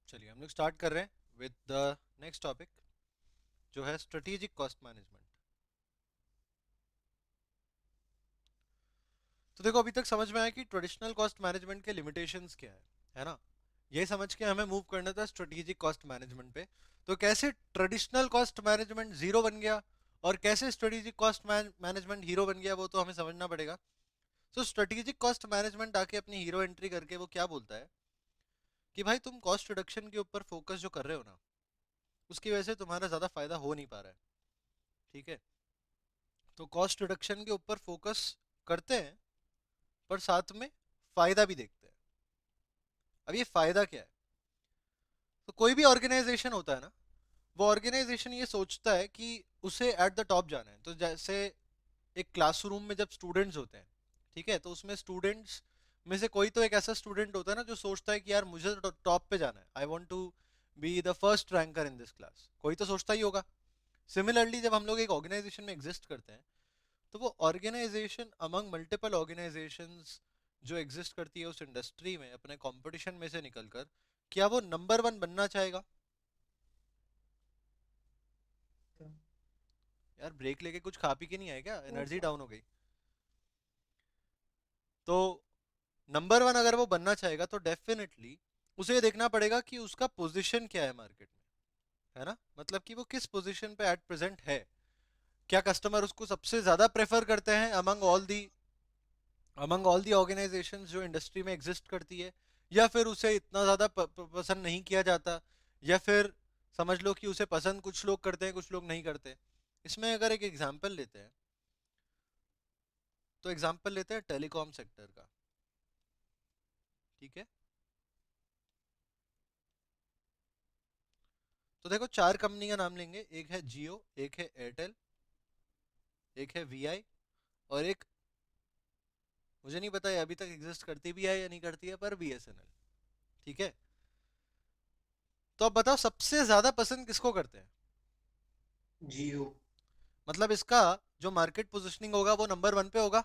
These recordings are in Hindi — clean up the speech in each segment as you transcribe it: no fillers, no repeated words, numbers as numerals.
चलिए हम लोग स्टार्ट कर रहे हैं विद द नेक्स्ट टॉपिक जो है स्ट्रेटेजिक कॉस्ट मैनेजमेंट। तो देखो अभी तक समझ में आया कि ट्रेडिशनल कॉस्ट मैनेजमेंट के लिमिटेशंस क्या है ना। ये समझ के हमें मूव करना था स्ट्रेटेजिक कॉस्ट मैनेजमेंट पे। तो कैसे ट्रेडिशनल कॉस्ट मैनेजमेंट जीरो बन गया और कैसे स्ट्रेटेजिक कॉस्ट मैनेजमेंट हीरो बन गया वो तो हमें समझना पड़ेगा। तो स्ट्रेटेजिक कॉस्ट मैनेजमेंट आके अपनी हीरो एंट्री करके वो क्या बोलता है कि भाई तुम कॉस्ट रिडक्शन के ऊपर फोकस जो कर रहे हो ना, उसकी वजह से तुम्हारा ज़्यादा फायदा हो नहीं पा रहा है। ठीक है, तो कॉस्ट रिडक्शन के ऊपर फोकस करते हैं पर साथ में फायदा भी देखते हैं। अब ये फायदा क्या है? तो कोई भी ऑर्गेनाइजेशन होता है ना, वो ऑर्गेनाइजेशन ये सोचता है कि उसे एट द टॉप जाना है। तो जैसे एक क्लासरूम में जब स्टूडेंट्स होते हैं, ठीक है, तो उसमें स्टूडेंट्स में से कोई तो एक ऐसा स्टूडेंट होता है ना जो सोचता है कि यार मुझे तो टॉप पे जाना है, I want to be the first ranker in this class. कोई तो सोचता ही होगा। सिमिलरली जब हम लोग एक ऑर्गेनाइजेशन में एग्जिस्ट करते हैं, तो वो ऑर्गेनाइजेशन अमंग मल्टीपल ऑर्गेनाइजेशंस जो एग्जिस्ट करती है उस इंडस्ट्री में अपने कंपटीशन में से निकलकर क्या वो नंबर वन बनना चाहेगा? यार ब्रेक लेके कुछ खा पी के नहीं आए क्या? एनर्जी डाउन हो गई? तो नंबर वन अगर वो बनना चाहेगा तो डेफिनेटली उसे ये देखना पड़ेगा कि उसका पोजीशन क्या है मार्केट में, है ना। मतलब कि वो किस पोजीशन पे एट प्रेजेंट है। क्या कस्टमर उसको सबसे ज्यादा प्रेफर करते हैं अमंग ऑल दी ऑर्गेनाइजेशंस जो इंडस्ट्री में एग्जिस्ट करती है, या फिर उसे इतना ज़्यादा पसंद नहीं किया जाता, या फिर समझ लो कि उसे पसंद कुछ लोग करते हैं कुछ लोग नहीं करते। इसमें अगर एक एग्जांपल लेते हैं, तो एग्जांपल लेते हैं टेलीकॉम सेक्टर का। ठीक है, तो देखो चार कंपनी का नाम लेंगे। एक है जियो, एक है एयरटेल, एक है वीआई, और एक मुझे नहीं पता है अभी तक एग्जिस्ट करती भी है या नहीं करती है, पर बीएसएनएल। ठीक है, तो अब बताओ सबसे ज्यादा पसंद किसको करते हैं? जियो। मतलब इसका जो मार्केट पोजीशनिंग होगा वो नंबर वन पे होगा।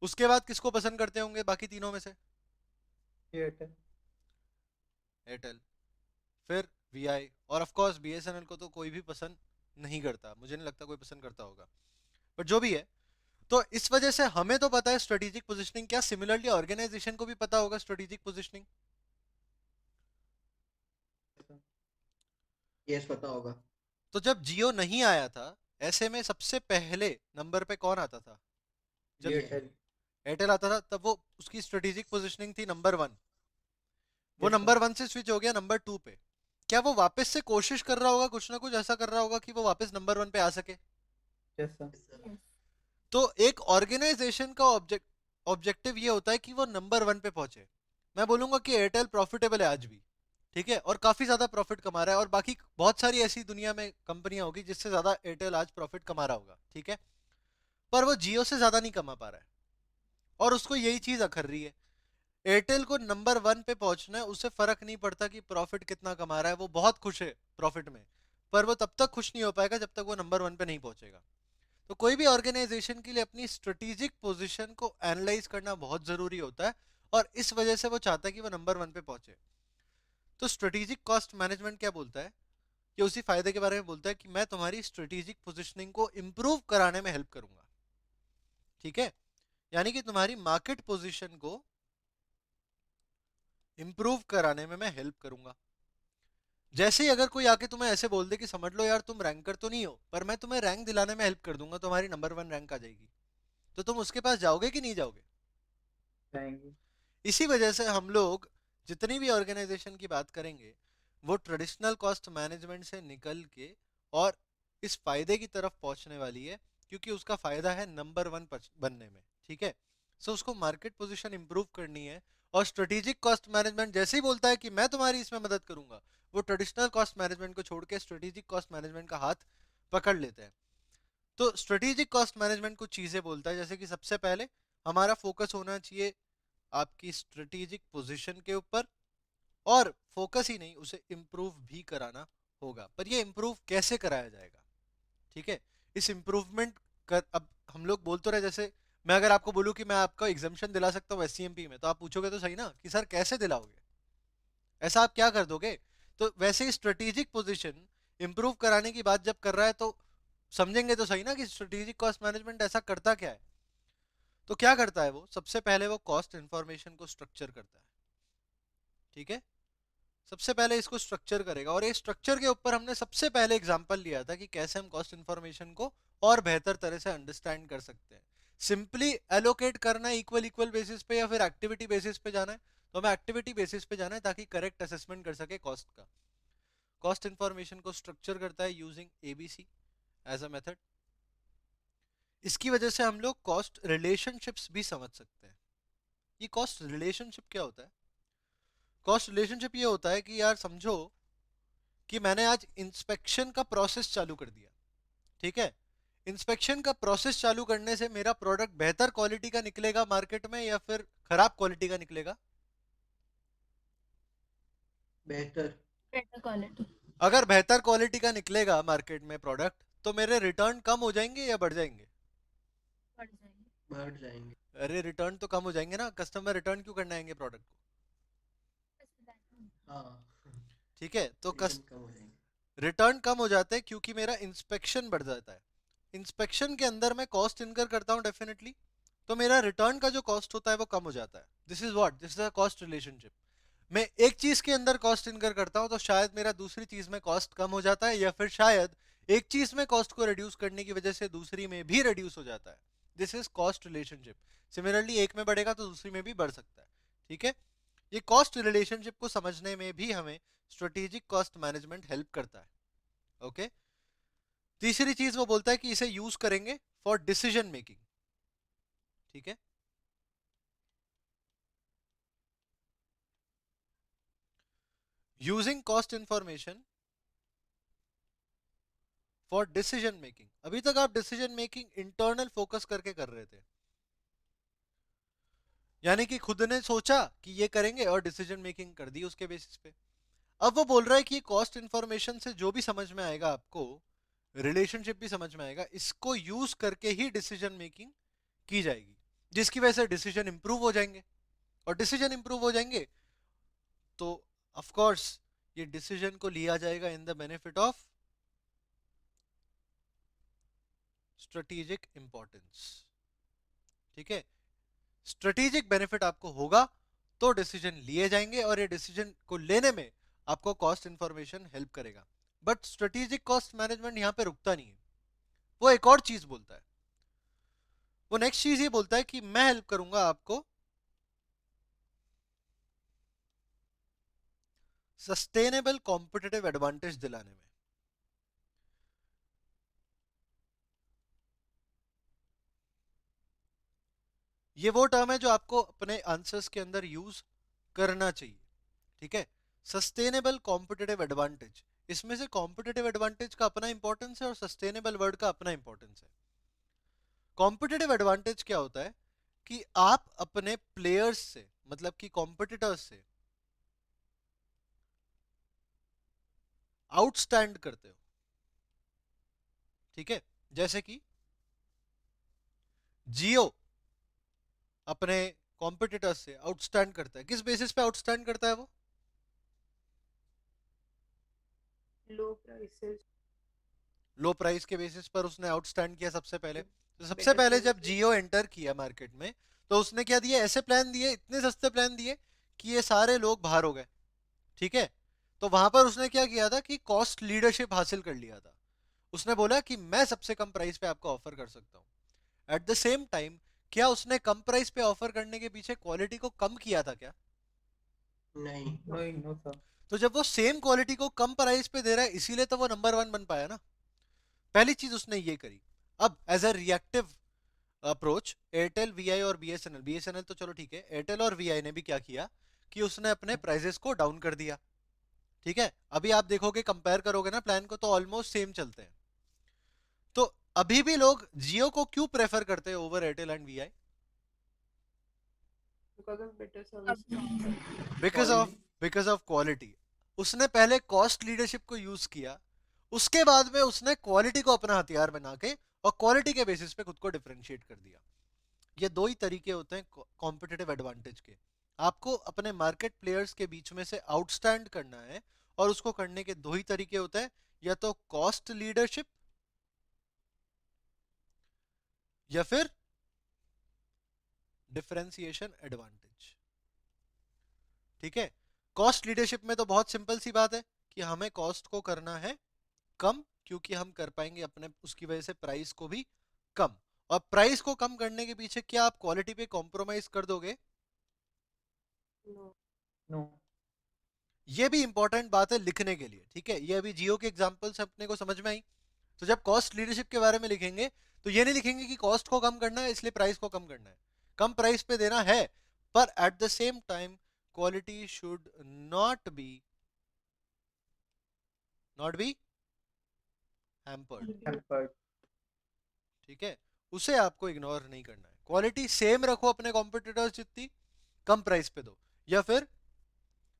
उसके बाद किसको पसंद करते होंगे बाकी तीनों में से? एयरटेल। एयरटेल, फिर वीआई, और ऑफ कोर्स बीएसएनएल को तो कोई भी पसंद नहीं करता, मुझे नहीं लगता कोई पसंद करता होगा। बट जो भी है, तो इस वजह से हमें तो पता है स्ट्रेटेजिक पोजीशनिंग क्या, सिमिलरली ऑर्गेनाइजेशन को भी पता होगा स्ट्रेटेजिक पोजीशनिंग। यस, पता होगा। तो जब जियो नहीं आया था, ऐसे में सबसे पहले नंबर पे कौन आता था? जब एयरटेल। एयरटेल आता था तब वो उसकी स्ट्रेटेजिक पोजीशनिंग थी नंबर वन। वो यस नंबर सर। वन से स्विच हो गया नंबर टू पे। क्या वो वापस से कोशिश कर रहा होगा, कुछ ना कुछ ऐसा कर रहा होगा कि वो वापस नंबर वन पे आ सके? Yes sir. तो एक ऑर्गेनाइजेशन का ऑब्जेक्टिव ये होता है कि वो नंबर वन पे पहुंचे। मैं बोलूंगा कि एयरटेल प्रॉफिटेबल है आज भी, ठीक है, और काफी ज्यादा प्रॉफिट कमा रहा है, और बाकी बहुत सारी ऐसी दुनिया में कंपनियां होगी जिससे ज्यादा एयरटेल आज प्रॉफिट कमा रहा होगा, ठीक है। पर वो जियो से ज्यादा नहीं कमा पा रहा है, और उसको यही चीज अखर रही है। एयरटेल को नंबर वन पे पहुंचना है, उससे फर्क नहीं पड़ता कि प्रॉफिट कितना कमा रहा है, वो बहुत खुश है प्रॉफिट में। पर वो तब तक खुश नहीं हो पाएगा जब तक वो नंबर वन पे नहीं पहुंचेगा। तो कोई भी ऑर्गेनाइजेशन के लिए अपनी स्ट्रेटेजिक पोजीशन को एनालाइज करना बहुत जरूरी होता है, और इस वजह से वो चाहता है कि वो नंबर वन पे पहुंचे। तो स्ट्रेटेजिक कॉस्ट मैनेजमेंट क्या बोलता है? कि उसी फायदे के बारे में बोलता है कि मैं तुम्हारी स्ट्रेटेजिक पोजीशनिंग को इंप्रूव कराने में हेल्प करूंगा। ठीक है, यानी कि तुम्हारी मार्केट पोजीशन को इंप्रूव कराने में मैं हेल्प करूंगा। जैसे ही अगर कोई आके तुम्हें ऐसे बोल दे कि समझ लो यार तुम रैंकर तो नहीं हो, पर मैं तुम्हें रैंक दिलाने में हेल्प कर दूंगा, तुम्हारी नंबर वन रैंक आ जाएगी, तो तुम उसके पास जाओगे कि नहीं जाओगे? थैंक इसी वजह से हम लोग जितनी भी ऑर्गेनाइजेशन की बात करेंगे, वो ट्रेडिशनल कॉस्ट मैनेजमेंट से निकल के और इस फायदे की तरफ पहुंचने वाली है, क्योंकि उसका फायदा है नंबर वन बनने में। ठीक है, सो उसको मार्केट पोजीशन इंप्रूव करनी है। और स्ट्रेटेजिक कॉस्ट मैनेजमेंट जैसे ही बोलता है कि मैं तुम्हारी इसमें मदद करूंगा, वो ट्रेडिशनल कॉस्ट मैनेजमेंट को छोड़ के स्ट्रेटेजिक कॉस्ट मैनेजमेंट का हाथ पकड़ लेते हैं। तो स्ट्रेटेजिक कॉस्ट मैनेजमेंट कुछ चीजें बोलता है, जैसे कि सबसे पहले हमारा फोकस होना चाहिए आपकी स्ट्रेटेजिक पोजीशन के ऊपर, और फोकस ही नहीं, उसे इम्प्रूव भी कराना होगा। पर ये इम्प्रूव कैसे कराया जाएगा? ठीक है, इस इम्प्रूवमेंट कर, अब हम लोग बोल तो रहे, जैसे मैं अगर आपको बोलूं कि मैं आपको एग्जामेशन दिला सकता हूँ एससीएमपी में, तो आप पूछोगे तो सही ना कि सर कैसे दिलाओगे। ऐसा आप क्या कर दोगे? तो वैसे ही स्ट्रेटेजिक पोजीशन इंप्रूव कराने की बात जब कर रहा है तो समझेंगे तो सही ना कि स्ट्रेटेजिक कॉस्ट मैनेजमेंट ऐसा करता क्या है। तो क्या करता है वो, सबसे पहले वो कॉस्ट इंफॉर्मेशन को स्ट्रक्चर करता है। ठीक है, सबसे पहले इसको स्ट्रक्चर करेगा, और ये स्ट्रक्चर के ऊपर हमने सबसे पहले एग्जांपल लिया था कि कैसे हम कॉस्ट इंफॉर्मेशन को और बेहतर तरह से अंडरस्टैंड कर सकते हैं। सिंपली एलोकेट करना है इक्वल इक्वल बेसिस पे या फिर एक्टिविटी बेसिस पे जाना है, तो हमें एक्टिविटी बेसिस पे जाना है ताकि करेक्ट असेसमेंट कर सके कॉस्ट का। कॉस्ट इंफॉर्मेशन को स्ट्रक्चर करता है using ABC as a method. इसकी वजह से हम लोग कॉस्ट रिलेशनशिप्स भी समझ सकते हैं। ये कॉस्ट रिलेशनशिप क्या होता है? कॉस्ट रिलेशनशिप ये होता है कि यार समझो कि मैंने आज इंस्पेक्शन का प्रोसेस चालू कर दिया। ठीक है, इंस्पेक्शन का प्रोसेस चालू करने से मेरा प्रोडक्ट बेहतर क्वालिटी का निकलेगा मार्केट में या फिर खराब क्वालिटी का निकलेगा? बेहतर। Better quality. अगर बेहतर क्वालिटी का निकलेगा मार्केट में प्रोडक्ट, तो मेरे रिटर्न कम हो जाएंगे या बढ़ जाएंगे? बढ़ जाएंगे। बढ़ जाएंगे। अरे रिटर्न तो कम हो जाएंगे ना, कस्टमर रिटर्न क्यों करने आएंगे प्रोडक्ट को? हाँ, ठीक है, तो रिटर्न कम हो जाएंगे। रिटर्न कम हो जाते हैं क्योंकि मेरा इंस्पेक्शन बढ़ जाता है। इंस्पेक्शन के अंदर मैं कॉस्ट इनकर करता हूं डेफिनेटली, तो मेरा रिटर्न का जो कॉस्ट होता है वो कम हो जाता है। This is what, this is a cost relationship. मैं एक चीज के अंदर कॉस्ट इनकर करता हूं तो शायद मेरा दूसरी चीज में कॉस्ट कम हो जाता है, या फिर शायद एक चीज में कॉस्ट को रिड्यूस करने की वजह से दूसरी में भी रिड्यूस हो जाता है। This is cost relationship. Similarly एक में बढ़ेगा तो दूसरी में भी बढ़ सकता है। ठीक है, ये कॉस्ट रिलेशनशिप को समझने में भी हमें स्ट्रेटेजिक कॉस्ट मैनेजमेंट हेल्प करता है। ओके, तीसरी चीज वो बोलता है कि इसे यूज करेंगे फॉर डिसीजन मेकिंग। ठीक है, using cost information for decision making. अभी तक आप डिसीजन मेकिंग इंटरनल फोकस करके कर रहे थे, यानी कि खुद ने सोचा कि ये करेंगे और डिसीजन मेकिंग कर दी उसके बेसिस पे। अब वो बोल रहा है कि कॉस्ट इंफॉर्मेशन से जो भी समझ में आएगा आपको, रिलेशनशिप भी समझ में आएगा, इसको यूज करके ही डिसीजन मेकिंग की जाएगी, जिसकी वजह से डिसीजन इंप्रूव हो जाएंगे। और डिसीजन इंप्रूव हो जाएंगे तो ऑफ कोर्स ये डिसीजन को लिया जाएगा in the benefit of strategic importance. ठीक है, स्ट्रेटेजिक बेनिफिट आपको होगा तो डिसीजन लिए जाएंगे, और ये डिसीजन को लेने में आपको कॉस्ट इंफॉर्मेशन हेल्प करेगा। बट स्ट्रेटेजिक कॉस्ट मैनेजमेंट यहां पे रुकता नहीं है, वो एक और चीज बोलता है। वो नेक्स्ट चीज ये बोलता है कि मैं हेल्प करूंगा आपको सस्टेनेबल कॉम्पिटिटिव एडवांटेज दिलाने में। ये वो टर्म है जो आपको अपने आंसर्स के अंदर यूज करना चाहिए। ठीक है, सस्टेनेबल कॉम्पिटिटिव एडवांटेज, इसमें से कॉम्पिटिटिव एडवांटेज का अपना इंपॉर्टेंस है और सस्टेनेबल वर्ड का अपना इंपॉर्टेंस है। कॉम्पिटिटिव एडवांटेज क्या होता है कि आप अपने प्लेयर्स से, मतलब कि कॉम्पिटिटर्स से आउटस्टैंड करते हो। ठीक है, जैसे कि जियो अपने कॉम्पिटिटर्स से आउटस्टैंड करता है। किस बेसिस पे आउटस्टैंड करता है वो? Low prices. लो प्राइस के बेसिस पर उसने आउटस्टैंड किया सबसे पहले। तो सबसे बेटर पहले जब क्वालिटी। जियो एंटर किया मार्केट में, तो उसने क्या दिए, ऐसे प्लान दिए, इतने सस्ते प्लान दिए कि ये सारे लोग बाहर हो गए। ठीक है, तो वहां पर उसने क्या किया था कि कॉस्ट लीडरशिप हासिल कर लिया था। उसने बोला कि मैं सबसे कम प्राइस पे आपको ऑफर कर सकता हूँ। एट द सेम टाइम क्या उसने कम प्राइस पे ऑफर करने के पीछे क्वालिटी को कम किया था क्या? नहीं, नहीं, नो सर। तो जब वो सेम क्वालिटी को कम प्राइस पे दे रहा है, इसीलिए तो वो नंबर वन बन पाया ना। पहली चीज उसने ये करी। अब as a reactive approach Airtel, Vi और बीएसएनएल, बीएसएनएल तो चलो ठीक है, एयरटेल और वीआई ने भी क्या किया कि उसने अपने प्राइसेस को डाउन कर दिया। ठीक है, अभी आप देखोगे, कंपेयर करोगे ना प्लान को, तो ऑलमोस्ट सेम चलते हैं। तो अभी भी लोग जियो को क्यों प्रेफर करते हैं over Airtel and VI? Because of better service. Because of quality. उसने पहले कॉस्ट लीडरशिप को यूज किया, उसके बाद में उसने क्वालिटी को अपना हथियार बना के और क्वालिटी के बेसिस पे खुद को डिफरेंशिएट कर दिया। ये दो ही तरीके होते हैं कॉम्पिटिटिव एडवांटेज के। आपको अपने मार्केट प्लेयर्स के बीच में से आउटस्टैंड करना है, और उसको करने के दो ही तरीके होते हैं, या तो कॉस्ट लीडरशिप या फिर डिफरेंशिएशन एडवांटेज। ठीक है, कॉस्ट लीडरशिप में तो बहुत सिंपल सी बात है कि हमें कॉस्ट को करना है कम, क्योंकि हम कर पाएंगे अपने उसकी वजह से प्राइस को भी कम। और प्राइस को कम करने के पीछे क्या आप क्वालिटी पे कॉम्प्रोमाइज कर दोगे? नो। नो। ये भी इंपॉर्टेंट बात है लिखने के लिए। ठीक है, ये अभी जियो के एग्जांपल से अपने को समझ में आई। तो जब कॉस्ट लीडरशिप के बारे में लिखेंगे तो ये नहीं लिखेंगे कि कॉस्ट को कम करना है इसलिए प्राइस को कम करना है, कम प्राइस पे देना है, पर eight the same time quality should not be hampered. Hampered. ठीक है, उसे आपको इग्नोर नहीं करना है। क्वालिटी सेम रखो अपने कॉम्पिटिटर्स जितनी, कम प्राइस पे दो, या फिर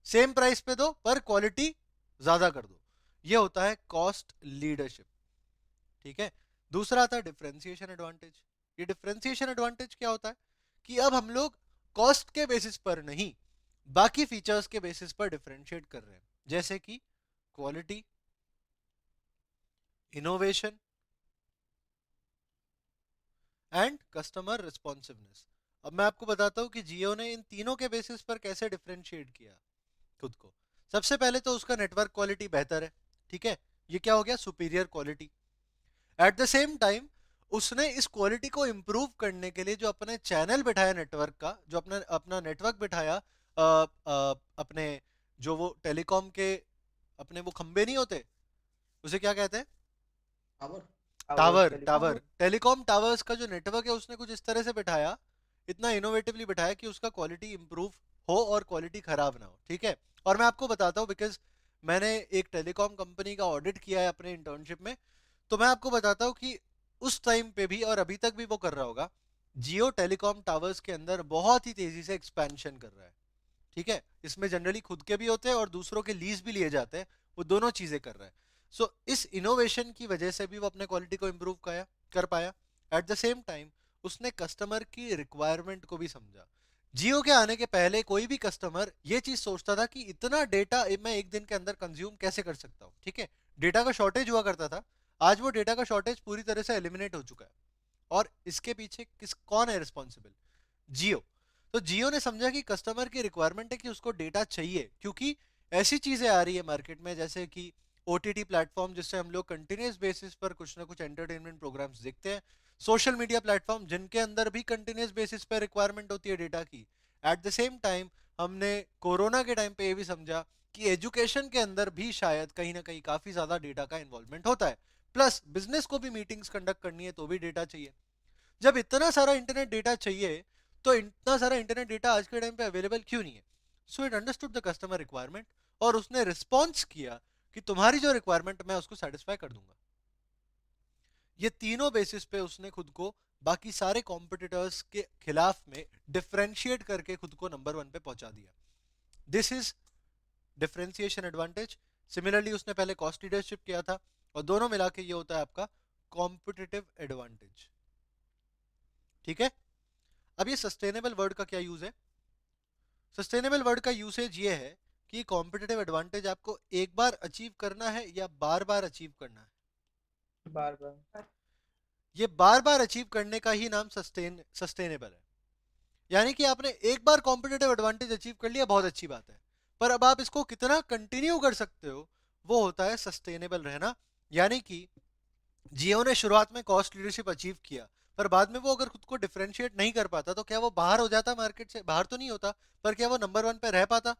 सेम प्राइस पे दो पर क्वालिटी ज्यादा कर दो। ये होता है कॉस्ट लीडरशिप। ठीक है, दूसरा आता है डिफरेंशिएशन एडवांटेज। ये डिफरेंशिएशन एडवांटेज क्या होता है कि अब हम लोग कॉस्ट के बेसिस पर नहीं, बाकी फीचर्स के बेसिस पर डिफरेंशिएट कर रहे हैं, जैसे कि quality, innovation and customer responsiveness. अब मैं आपको बताता हूं कि जियो ने इन तीनों के बेसिस पर कैसे डिफरेंशिएट किया खुद को। सबसे पहले तो उसका नेटवर्क क्वालिटी बेहतर है। ठीक है, ये क्या हो गया? Superior quality. Eight the same time उसने इस क्वालिटी को इंप्रूव करने के लिए जो अपने चैनल बिठाया नेटवर्क का, जो अपना अपना नेटवर्क बिठाया, अपने जो वो टेलीकॉम के अपने वो खंबे नहीं होते, उसे क्या कहते हैं? टावर। टावर, टेलीकॉम टावर्स का जो नेटवर्क है उसने कुछ इस तरह से बिठाया, इतना इनोवेटिवली बिठाया कि उसका क्वालिटी इंप्रूव हो और क्वालिटी खराब ना हो। ठीक है, और मैं आपको बताता हूँ बिकॉज मैंने एक टेलीकॉम कंपनी का ऑडिट किया है अपने इंटर्नशिप में, तो मैं आपको बताता हूँ कि उस टाइम पे भी और अभी तक भी वो कर रहा होगा, जियो टेलीकॉम टावर्स के अंदर बहुत ही तेजी से एक्सपेंशन कर रहा है। ठीक है, इसमें जनरली खुद के भी होते हैं और दूसरों के लीज भी लिए जाते हैं, वो दोनों चीजें कर रहा है। सो इस इनोवेशन की वजह से भी वो अपने क्वालिटी को इम्प्रूव कर पाया। एट द सेम टाइम उसने कस्टमर की रिक्वायरमेंट को भी समझा। जियो के आने के पहले कोई भी कस्टमर ये चीज सोचता था कि इतना डेटा मैं एक दिन के अंदर कंज्यूम कैसे कर सकता हूँ। ठीक है, डेटा का शॉर्टेज हुआ करता था, आज वो डेटा का शॉर्टेज पूरी तरह से एलिमिनेट हो चुका है। और इसके पीछे कौन है रिस्पॉन्सिबल? जियो। तो जियो ने समझा कि कस्टमर की रिक्वायरमेंट है कि उसको डेटा चाहिए, क्योंकि ऐसी चीजें आ रही है मार्केट में जैसे कि ओटीटी प्लेटफॉर्म, जिससे हम लोग कंटिन्यूस बेसिस पर कुछ ना कुछ एंटरटेनमेंट प्रोग्राम्स देखते हैं, सोशल मीडिया प्लेटफॉर्म जिनके अंदर भी कंटिन्यूस बेसिस पर रिक्वायरमेंट होती है डेटा की। एट द सेम टाइम हमने कोरोना के टाइम पे ये भी समझा कि एजुकेशन के अंदर भी शायद कहीं ना कहीं काफी ज्यादा डेटा का इन्वॉल्वमेंट होता है, प्लस बिजनेस को भी मीटिंग्स कंडक्ट करनी है तो भी डेटा चाहिए। जब इतना सारा इंटरनेट डेटा चाहिए तो इतना सारा इंटरनेट डेटा आज के टाइम पे अवेलेबल क्यों नहीं है? So it understood the customer requirement और उसने रिस्पॉन्स किया कि तुम्हारी जो रिक्वायरमेंट मैं उसको सेटिस्फाई कर दूंगा। ये तीनों बेसिस पे उसने खुद को बाकी सारे कॉम्पिटिटर्स के खिलाफ में डिफरेंशिएट करके खुद को नंबर 1 पे पहुंचा दिया। This is differentiation advantage. Similarly उसने पहले कॉस्ट लीडरशिप किया था, और दोनों मिला के ये होता है आपका कॉम्पिटिटिव एडवांटेज। ठीक है, अब ये सस्टेनेबल वर्ड का क्या यूज है? सस्टेनेबल वर्ड का यूसेज ये है कि कॉम्पिटिटिव एडवांटेज आपको एक बार अचीव करना है या बार बार अचीव करना है? बार बार। ये बार बार अचीव करने का ही नाम सस्टेनेबल है। यानी कि आपने एक बार कॉम्पिटिटिव एडवांटेज अचीव कर लिया, बहुत अच्छी बात है, पर अब आप इसको कितना कंटिन्यू कर सकते हो वो होता है सस्टेनेबल रहना। यानी कि जियो ने शुरुआत में कॉस्ट लीडरशिप अचीव किया, पर बाद में वो अगर खुद को डिफरेंशिएट नहीं कर पाता तो क्या वो बाहर हो जाता मार्केट से? बाहर तो नहीं होता, पर क्या वो नंबर 1 पे रह पाता?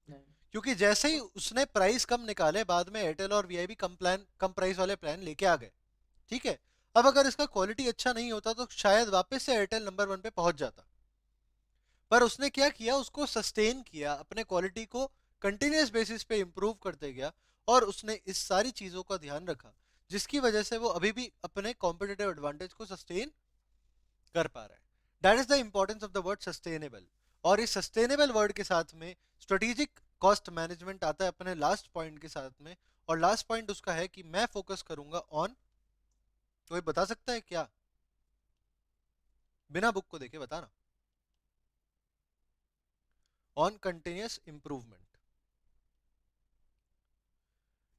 नहीं। क्योंकि जैसे ही उसने प्राइस कम निकाले, बाद में एयरटेल और वीआईपी कम प्राइस वाले प्लान लेके आ गए। ठीक है, अब अगर इसका क्वालिटी अच्छा नहीं होता तो शायद वापस से एयरटेल नंबर 1 पे पहुंच जाता, पर उसने क्या किया, उसको सस्टेन किया, अपने क्वालिटी को कंटिन्यूस बेसिस पे इंप्रूव करते गया, और उसने इस सारी चीजों का ध्यान रखा, जिसकी वजह से वो अभी भी अपने कॉम्पिटिटिव एडवांटेज को सस्टेन कर पा रहा है। That is the importance of the word sustainable. और इस सस्टेनेबल वर्ड के साथ में स्ट्रेटेजिक कॉस्ट मैनेजमेंट आता है अपने लास्ट पॉइंट के साथ में, और लास्ट पॉइंट उसका है कि मैं फोकस करूंगा ऑन, कोई बता सकता है क्या? बिना बुक को देखे बताना। On continuous improvement.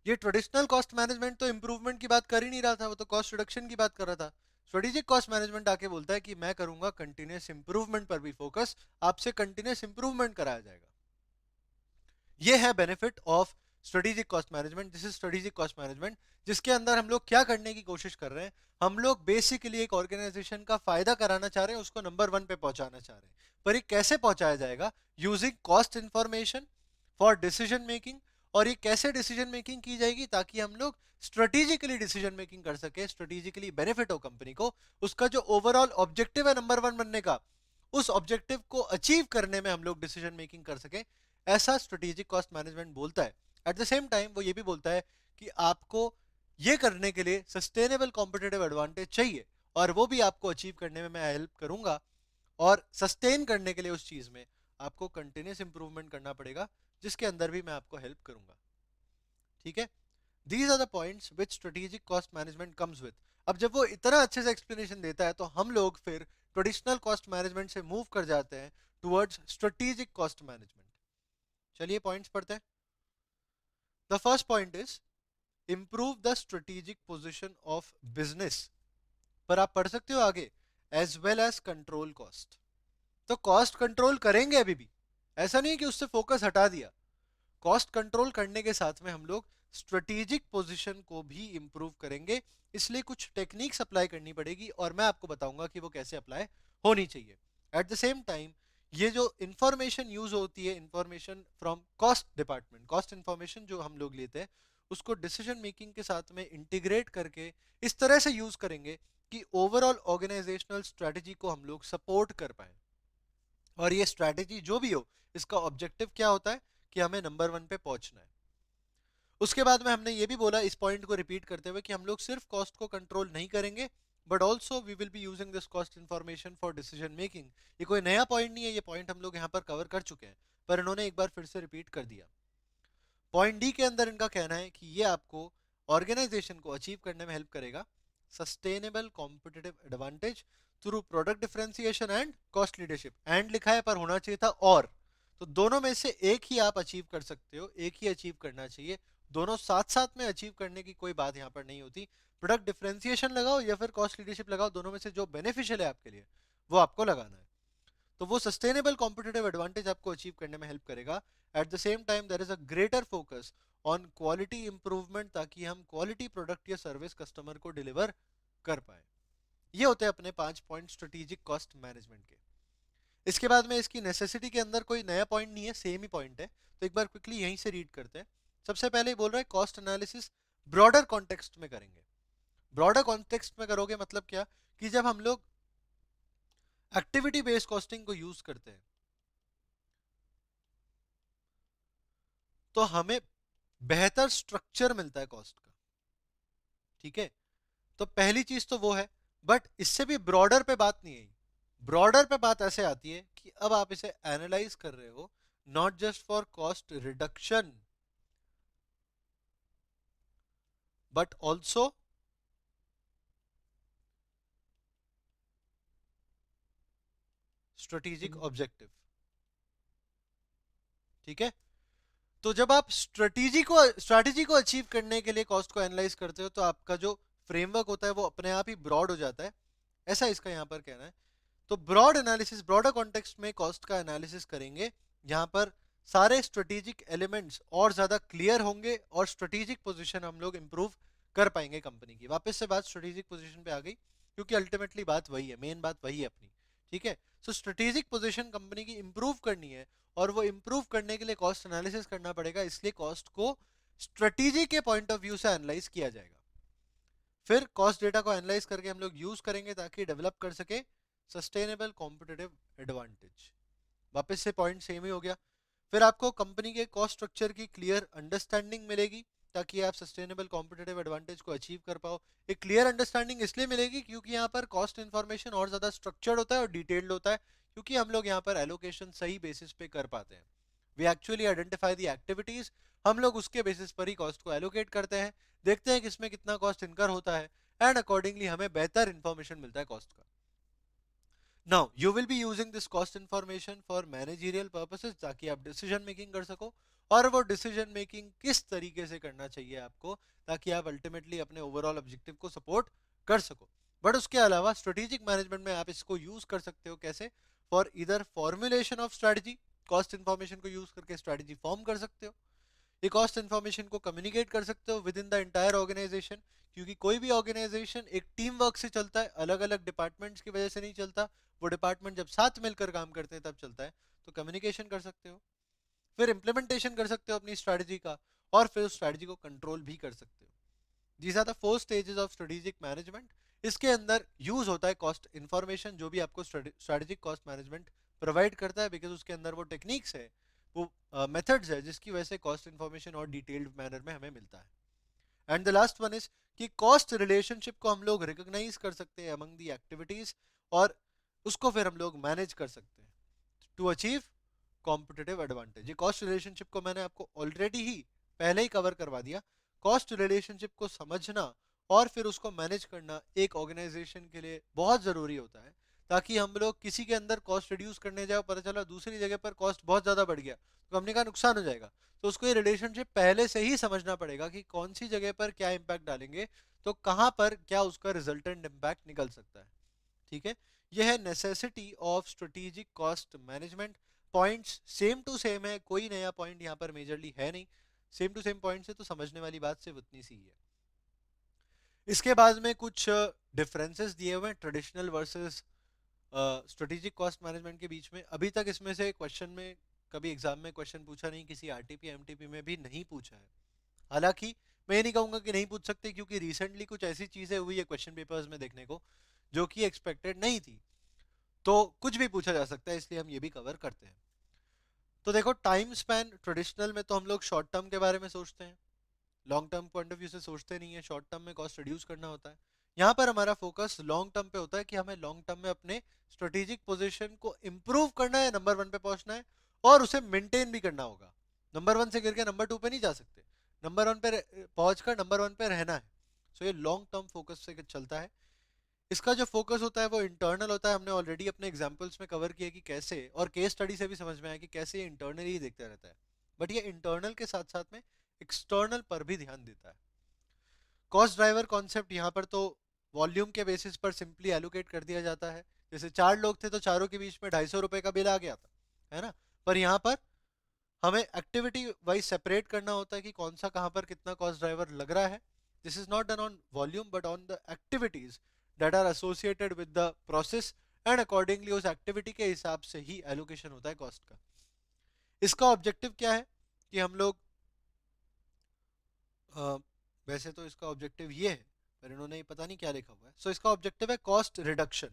ये ट्रेडिशनल कॉस्ट मैनेजमेंट तो इंप्रूवमेंट की बात कर ही नहीं रहा था, वो तो कॉस्ट रिडक्शन की बात कर रहा था। स्ट्रेटेजिक कॉस्ट मैनेजमेंट आके बोलता है कि मैं करूंगा कंटिन्यूस इंप्रूवमेंट पर भी फोकस, आपसे कंटिन्यूस इंप्रूवमेंट कराया जाएगा। ये है benefit of strategic cost management. This is strategic cost management, जिसके अंदर हम लोग क्या करने की कोशिश कर रहे हैं, हम लोग बेसिकली एक ऑर्गेनाइजेशन का फायदा कराना चाह रहे हैं, उसको नंबर 1 पे पहुंचाना चाह रहे हैं। पर ये कैसे पहुंचाया जाएगा? Using cost information for decision making. और ये कैसे डिसीजन मेकिंग की जाएगी? ताकि हम लोग स्ट्रेटेजिकली डिसीजन मेकिंग कर सके, स्ट्रेटेजिकली बेनिफिट हो कंपनी को, उसका जो ओवरऑल ऑब्जेक्टिव है नंबर 1 बनने का, उस ऑब्जेक्टिव को अचीव करने में हम लोग डिसीजन मेकिंग कर सके। ऐसा स्ट्रेटेजिक कॉस्ट मैनेजमेंट बोलता है। एट द सेम टाइम वो ये भी बोलता है कि आपको ये करने के लिए सस्टेनेबल कॉम्पिटिटिव एडवांटेज चाहिए, और वो भी आपको अचीव करने में मैं हेल्प करूंगा। और सस्टेन करने के लिए उस चीज में आपको कंटिन्यूस इंप्रूवमेंट करना पड़ेगा, जिसके अंदर भी मैं आपको हेल्प करूंगा। ठीक है, these are the points which strategic cost management comes with. अब जब वो इतना अच्छे से एक्सप्लेनेशन देता है, तो हम लोग फिर ट्रेडिशनल कॉस्ट मैनेजमेंट से मूव कर जाते हैं टुवर्ड्स स्ट्रेटेजिक कॉस्ट मैनेजमेंट। चलिए पॉइंट्स पढ़ते हैं। The first point is improve the strategic position of business. पर आप पढ़ सकते हो आगे, as well as control cost. तो कॉस्ट कंट्रोल करेंगे अभी भी, ऐसा नहीं कि उससे फोकस हटा दिया। कॉस्ट कंट्रोल करने के साथ में हम लोग स्ट्रेटेजिक पोजीशन को भी इंप्रूव करेंगे। इसलिए कुछ टेक्निक्स अप्लाई करनी पड़ेगी, और मैं आपको बताऊंगा कि वो कैसे अप्लाई होनी चाहिए। एट द सेम टाइम ये जो इंफॉर्मेशन यूज होती है, information from cost department, cost information जो हम लोग लेते हैं, उसको डिसीजन मेकिंग के साथ में इंटीग्रेट करके इस तरह से यूज करेंगे कि ओवरऑल ऑर्गेनाइजेशनल स्ट्रेटेजी को हम लोग सपोर्ट कर पाए। और ये स्ट्रेटेजी जो भी हो, इसका ऑब्जेक्टिव क्या होता है कि हमें नंबर 1 पे पहुंचना है। उसके बाद में हमने ये भी बोला, इस पॉइंट को रिपीट करते हुए, कि हम लोग सिर्फ कॉस्ट को कंट्रोल नहीं करेंगे, but also we will be using this cost information for decision making. ये कोई नया पॉइंट नहीं है, ये पॉइंट हम लोग यहाँ पर कवर कर चुके हैं, पर इन्होंने एक बार फिर से रिपीट कर दिया। पॉइंट डी के अंदर इनका कहना है कि ये आपको ऑर्गेनाइजेशन को अचीव करने में हेल्प करेगा sustainable competitive advantage through product differentiation and cost leadership. And लिखा है पर होना चाहिए था और, तो दोनों में से एक ही आप अचीव कर सकते हो, एक ही अचीव करना चाहिए। दोनों साथ साथ में अचीव करने की कोई बात यहाँ पर नहीं होती। प्रोडक्ट डिफरेंशिएशन लगाओ या फिर कॉस्ट लीडरशिप लगाओ, दोनों में से जो बेनिफिशियल है आपके लिए वो आपको लगाना है। तो वो सस्टेनेबल कॉम्पिटिटिव एडवांटेज आपको अचीव करने में हेल्प करेगा। At the same time there is a greater focus on quality improvement, ताकि हम क्वालिटी प्रोडक्ट या सर्विस कस्टमर को डिलीवर कर पाए। ये होते हैं अपने 5 पॉइंट स्ट्रेटेजिक कॉस्ट मैनेजमेंट के। इसके बाद में इसकी नेसेसिटी के अंदर कोई नया पॉइंट नहीं है, सेम ही पॉइंट है, तो एक बार क्विकली यहीं से रीड करते हैं। सबसे पहले ही बोल रहा है कॉस्ट एनालिसिस ब्रॉडर कॉन्टेक्स्ट में करेंगे। ब्रॉडर कॉन्टेक्स्ट में करोगे मतलब क्या, कि जब हम लोग एक्टिविटी बेस्ड कॉस्टिंग को यूज करते हैं, तो हमें बेहतर स्ट्रक्चर मिलता है कॉस्ट का। ठीक है, तो पहली चीज तो वो है, बट इससे भी ब्रॉडर पे बात नहीं आई। ब्रॉडर पे बात ऐसे आती है कि अब आप इसे एनालाइज कर रहे हो not just for cost reduction, but also strategic objective. ठीक है, तो जब आप स्ट्रेटेजी को अचीव करने के लिए कॉस्ट को एनालाइज करते हो, तो आपका जो फ्रेमवर्क होता है वो अपने आप ही ब्रॉड हो जाता है, ऐसा इसका यहाँ पर कहना है। तो ब्रॉड एनालिसिस, ब्रॉडर कॉन्टेक्स्ट में कॉस्ट का एनालिसिस करेंगे, यहाँ पर सारे स्ट्रेटेजिक एलिमेंट्स और ज्यादा क्लियर होंगे, और स्ट्रेटेजिक पोजीशन हम लोग इंप्रूव कर पाएंगे कंपनी की। वापस से बात स्ट्रेटेजिक पोजीशन पे आ गई, क्योंकि अल्टीमेटली बात वही है, मेन बात वही है अपनी। ठीक है, सो स्ट्रेटेजिक पोजीशन कंपनी की इंप्रूव करनी है, और वो इंप्रूव करने के लिए कॉस्ट एनालिसिस करना पड़ेगा, इसलिए कॉस्ट को स्ट्रेटेजी के पॉइंट ऑफ व्यू से एनालाइज किया जाएगा। फिर कॉस्ट डेटा को एनालाइज करके हम लोग यूज करेंगे ताकि डेवलप कर सके सस्टेनेबल कॉम्पिटिटिव एडवांटेज। वापस से पॉइंट सेम ही हो गया। फिर आपको कंपनी के कॉस्ट स्ट्रक्चर की क्लियर अंडरस्टैंडिंग मिलेगी, ताकि आप सस्टेनेबल कॉम्पिटिटिव एडवांटेज को अचीव कर पाओ। एक क्लियर अंडरस्टैंडिंग इसलिए मिलेगी क्योंकि यहाँ पर कॉस्ट इन्फॉर्मेशन और ज्यादा स्ट्रक्चर्ड होता है और डिटेल्ड होता है, क्योंकि हम लोग यहाँ पर एलोकेशन सही बेसिस पे कर पाते हैं। We actually identify the activities, हम लोग उसके बेसिस पर ही कॉस्ट को एलोकेट करते हैं, देखते हैं किसमें कितना कॉस्ट इनकर होता है, एंड अकॉर्डिंगली हमें बेहतर इंफॉर्मेशन मिलता है कॉस्ट का। Now you will be using this cost information for managerial purposes, ताकि आप डिसीजन मेकिंग कर सको, और वो डिसीजन मेकिंग किस तरीके से करना चाहिए आपको, ताकि आप अल्टीमेटली अपने ओवरऑल ऑब्जेक्टिव को सपोर्ट कर सको। बट उसके अलावा स्ट्रेटेजिक मैनेजमेंट में आप इसको यूज कर सकते हो कैसे, फॉर इधर formulation of strategy, cost information को यूज करके स्ट्रेटजी फॉर्म कर सकते हो, ये कॉस्ट इन्फॉर्मेशन को कम्युनिकेट कर सकते हो within the entire organisation, क्योंकि कोई भी ऑर्गेनाइजेशन एक टीम वर्क से चलता है, अलग अलग डिपार्टमेंट्स की वजह से नहीं चलता। वो डिपार्टमेंट जब साथ मिलकर काम करते हैं तब चलता है। तो कम्युनिकेशन कर सकते हो, फिर इम्प्लीमेंटेशन कर सकते हो अपनी स्ट्रैटेजी का, और फिर उस स्ट्रैटेजी को कंट्रोल भी कर सकते हो। These are the 4 stages of strategic management. इसके अंदर यूज होता है कॉस्ट इन्फॉर्मेशन, जो भी आपको स्ट्रेटेजिक कॉस्ट मैनेजमेंट प्रोवाइड करता है, बिकॉज उसके अंदर वो टेक्निक्स है, वो मेथड्स है, जिसकी वजह से कॉस्ट इन्फॉर्मेशन और डिटेल्ड मैनर में हमें मिलता है। And the last one is कि कॉस्ट रिलेशनशिप को हम लोग रिकॉग्नाइज कर सकते हैं अमंग दी एक्टिविटीज, और उसको फिर हम लोग मैनेज कर सकते हैं टू अचीव कॉम्पिटिटिव एडवांटेज। ये कॉस्ट रिलेशनशिप को मैंने आपको ऑलरेडी ही पहले ही कवर करवा दिया। कॉस्ट रिलेशनशिप को समझना और फिर उसको मैनेज करना एक ऑर्गेनाइजेशन के लिए बहुत ज़रूरी होता है, ताकि हम लोग किसी के अंदर कॉस्ट रिड्यूस करने जाए, पता चला दूसरी जगह पर कॉस्ट बहुत ज़्यादा बढ़ गया, तो कंपनी का नुकसान हो जाएगा। तो उसको ये रिलेशनशिप पहले से ही समझना पड़ेगा कि कौन सी जगह पर क्या इम्पैक्ट डालेंगे, तो कहाँ पर क्या उसका रिजल्टेंट इम्पैक्ट निकल सकता है। ठीक है, यह है necessity of strategic cost management. Points same to same है, कोई नया पॉइंट यहाँ पर मेजरली है नहीं, सेम टू सेम पॉइंट्स है, तो समझने वाली बात सिर्फ उतनी सी ही है। इसके बाद में कुछ डिफरेंसेस दिए हुए हैं traditional versus strategic cost management के बीच में। अभी तक इसमें से क्वेश्चन में कभी एग्जाम में क्वेश्चन पूछा नहीं, किसी आरटीपी एमटीपी में भी नहीं पूछा है। हालांकि मैं ये नहीं कहूंगा कि नहीं पूछ सकते, क्योंकि रिसेंटली कुछ ऐसी चीजें हुई है क्वेश्चन पेपर्स में देखने को जो कि एक्सपेक्टेड नहीं थी, तो कुछ भी पूछा जा सकता है, इसलिए हम ये भी कवर करते हैं। तो देखो, टाइम स्पैन ट्रेडिशनल में तो हम लोग शॉर्ट टर्म के बारे में सोचते हैं, long term point of view से सोचते नहीं है। शॉर्ट टर्म में कॉस्ट रिड्यूस करना होता है। यहाँ पर हमारा फोकस लॉन्ग टर्म पे होता है कि हमें लॉन्ग टर्म में अपने स्ट्रेटेजिक पोजीशन को इंप्रूव करना है, नंबर 1 पे पहुंचना है, और उसे मेंटेन भी करना होगा। नंबर 1 से गिर के नंबर 2 पे नहीं जा सकते, नंबर 1 पे पहुंचकर नंबर 1 पे रहना है। सो ये लॉन्ग टर्म फोकस से चलता है। इसका जो फोकस होता है वो इंटरनल होता है। हमने ऑलरेडी अपने एग्जांपल्स में कवर किया कि कैसे, और केस स्टडी से भी समझ में आया कि कैसे ये इंटरनली ही देखता रहता है, बट ये इंटरनल के साथ साथ में एक्सटर्नल पर भी ध्यान देता है। कॉस्ट ड्राइवर कॉन्सेप्ट यहाँ पर तो वॉल्यूम के बेसिस पर सिंपली एलोकेट कर दिया जाता है। जैसे 4 लोग थे तो चारों के बीच में 250 रुपए का बिल आ गया था, है ना। पर यहाँ पर हमें एक्टिविटी वाइज सेपरेट करना होता है कि कौन सा कहाँ पर कितना कॉस्ट ड्राइवर लग रहा है। This is not done on volume but on the activities that are associated with the process, and accordingly उस एक्टिविटी के हिसाब से ही एलोकेशन होता है कॉस्ट का। इसका ऑब्जेक्टिव क्या है कि हम लोग वैसे तो इसका ऑब्जेक्टिव ये है, पर इन्होंने ये पता नहीं क्या लिखा हुआ है। सो इसका ऑब्जेक्टिव है कॉस्ट रिडक्शन।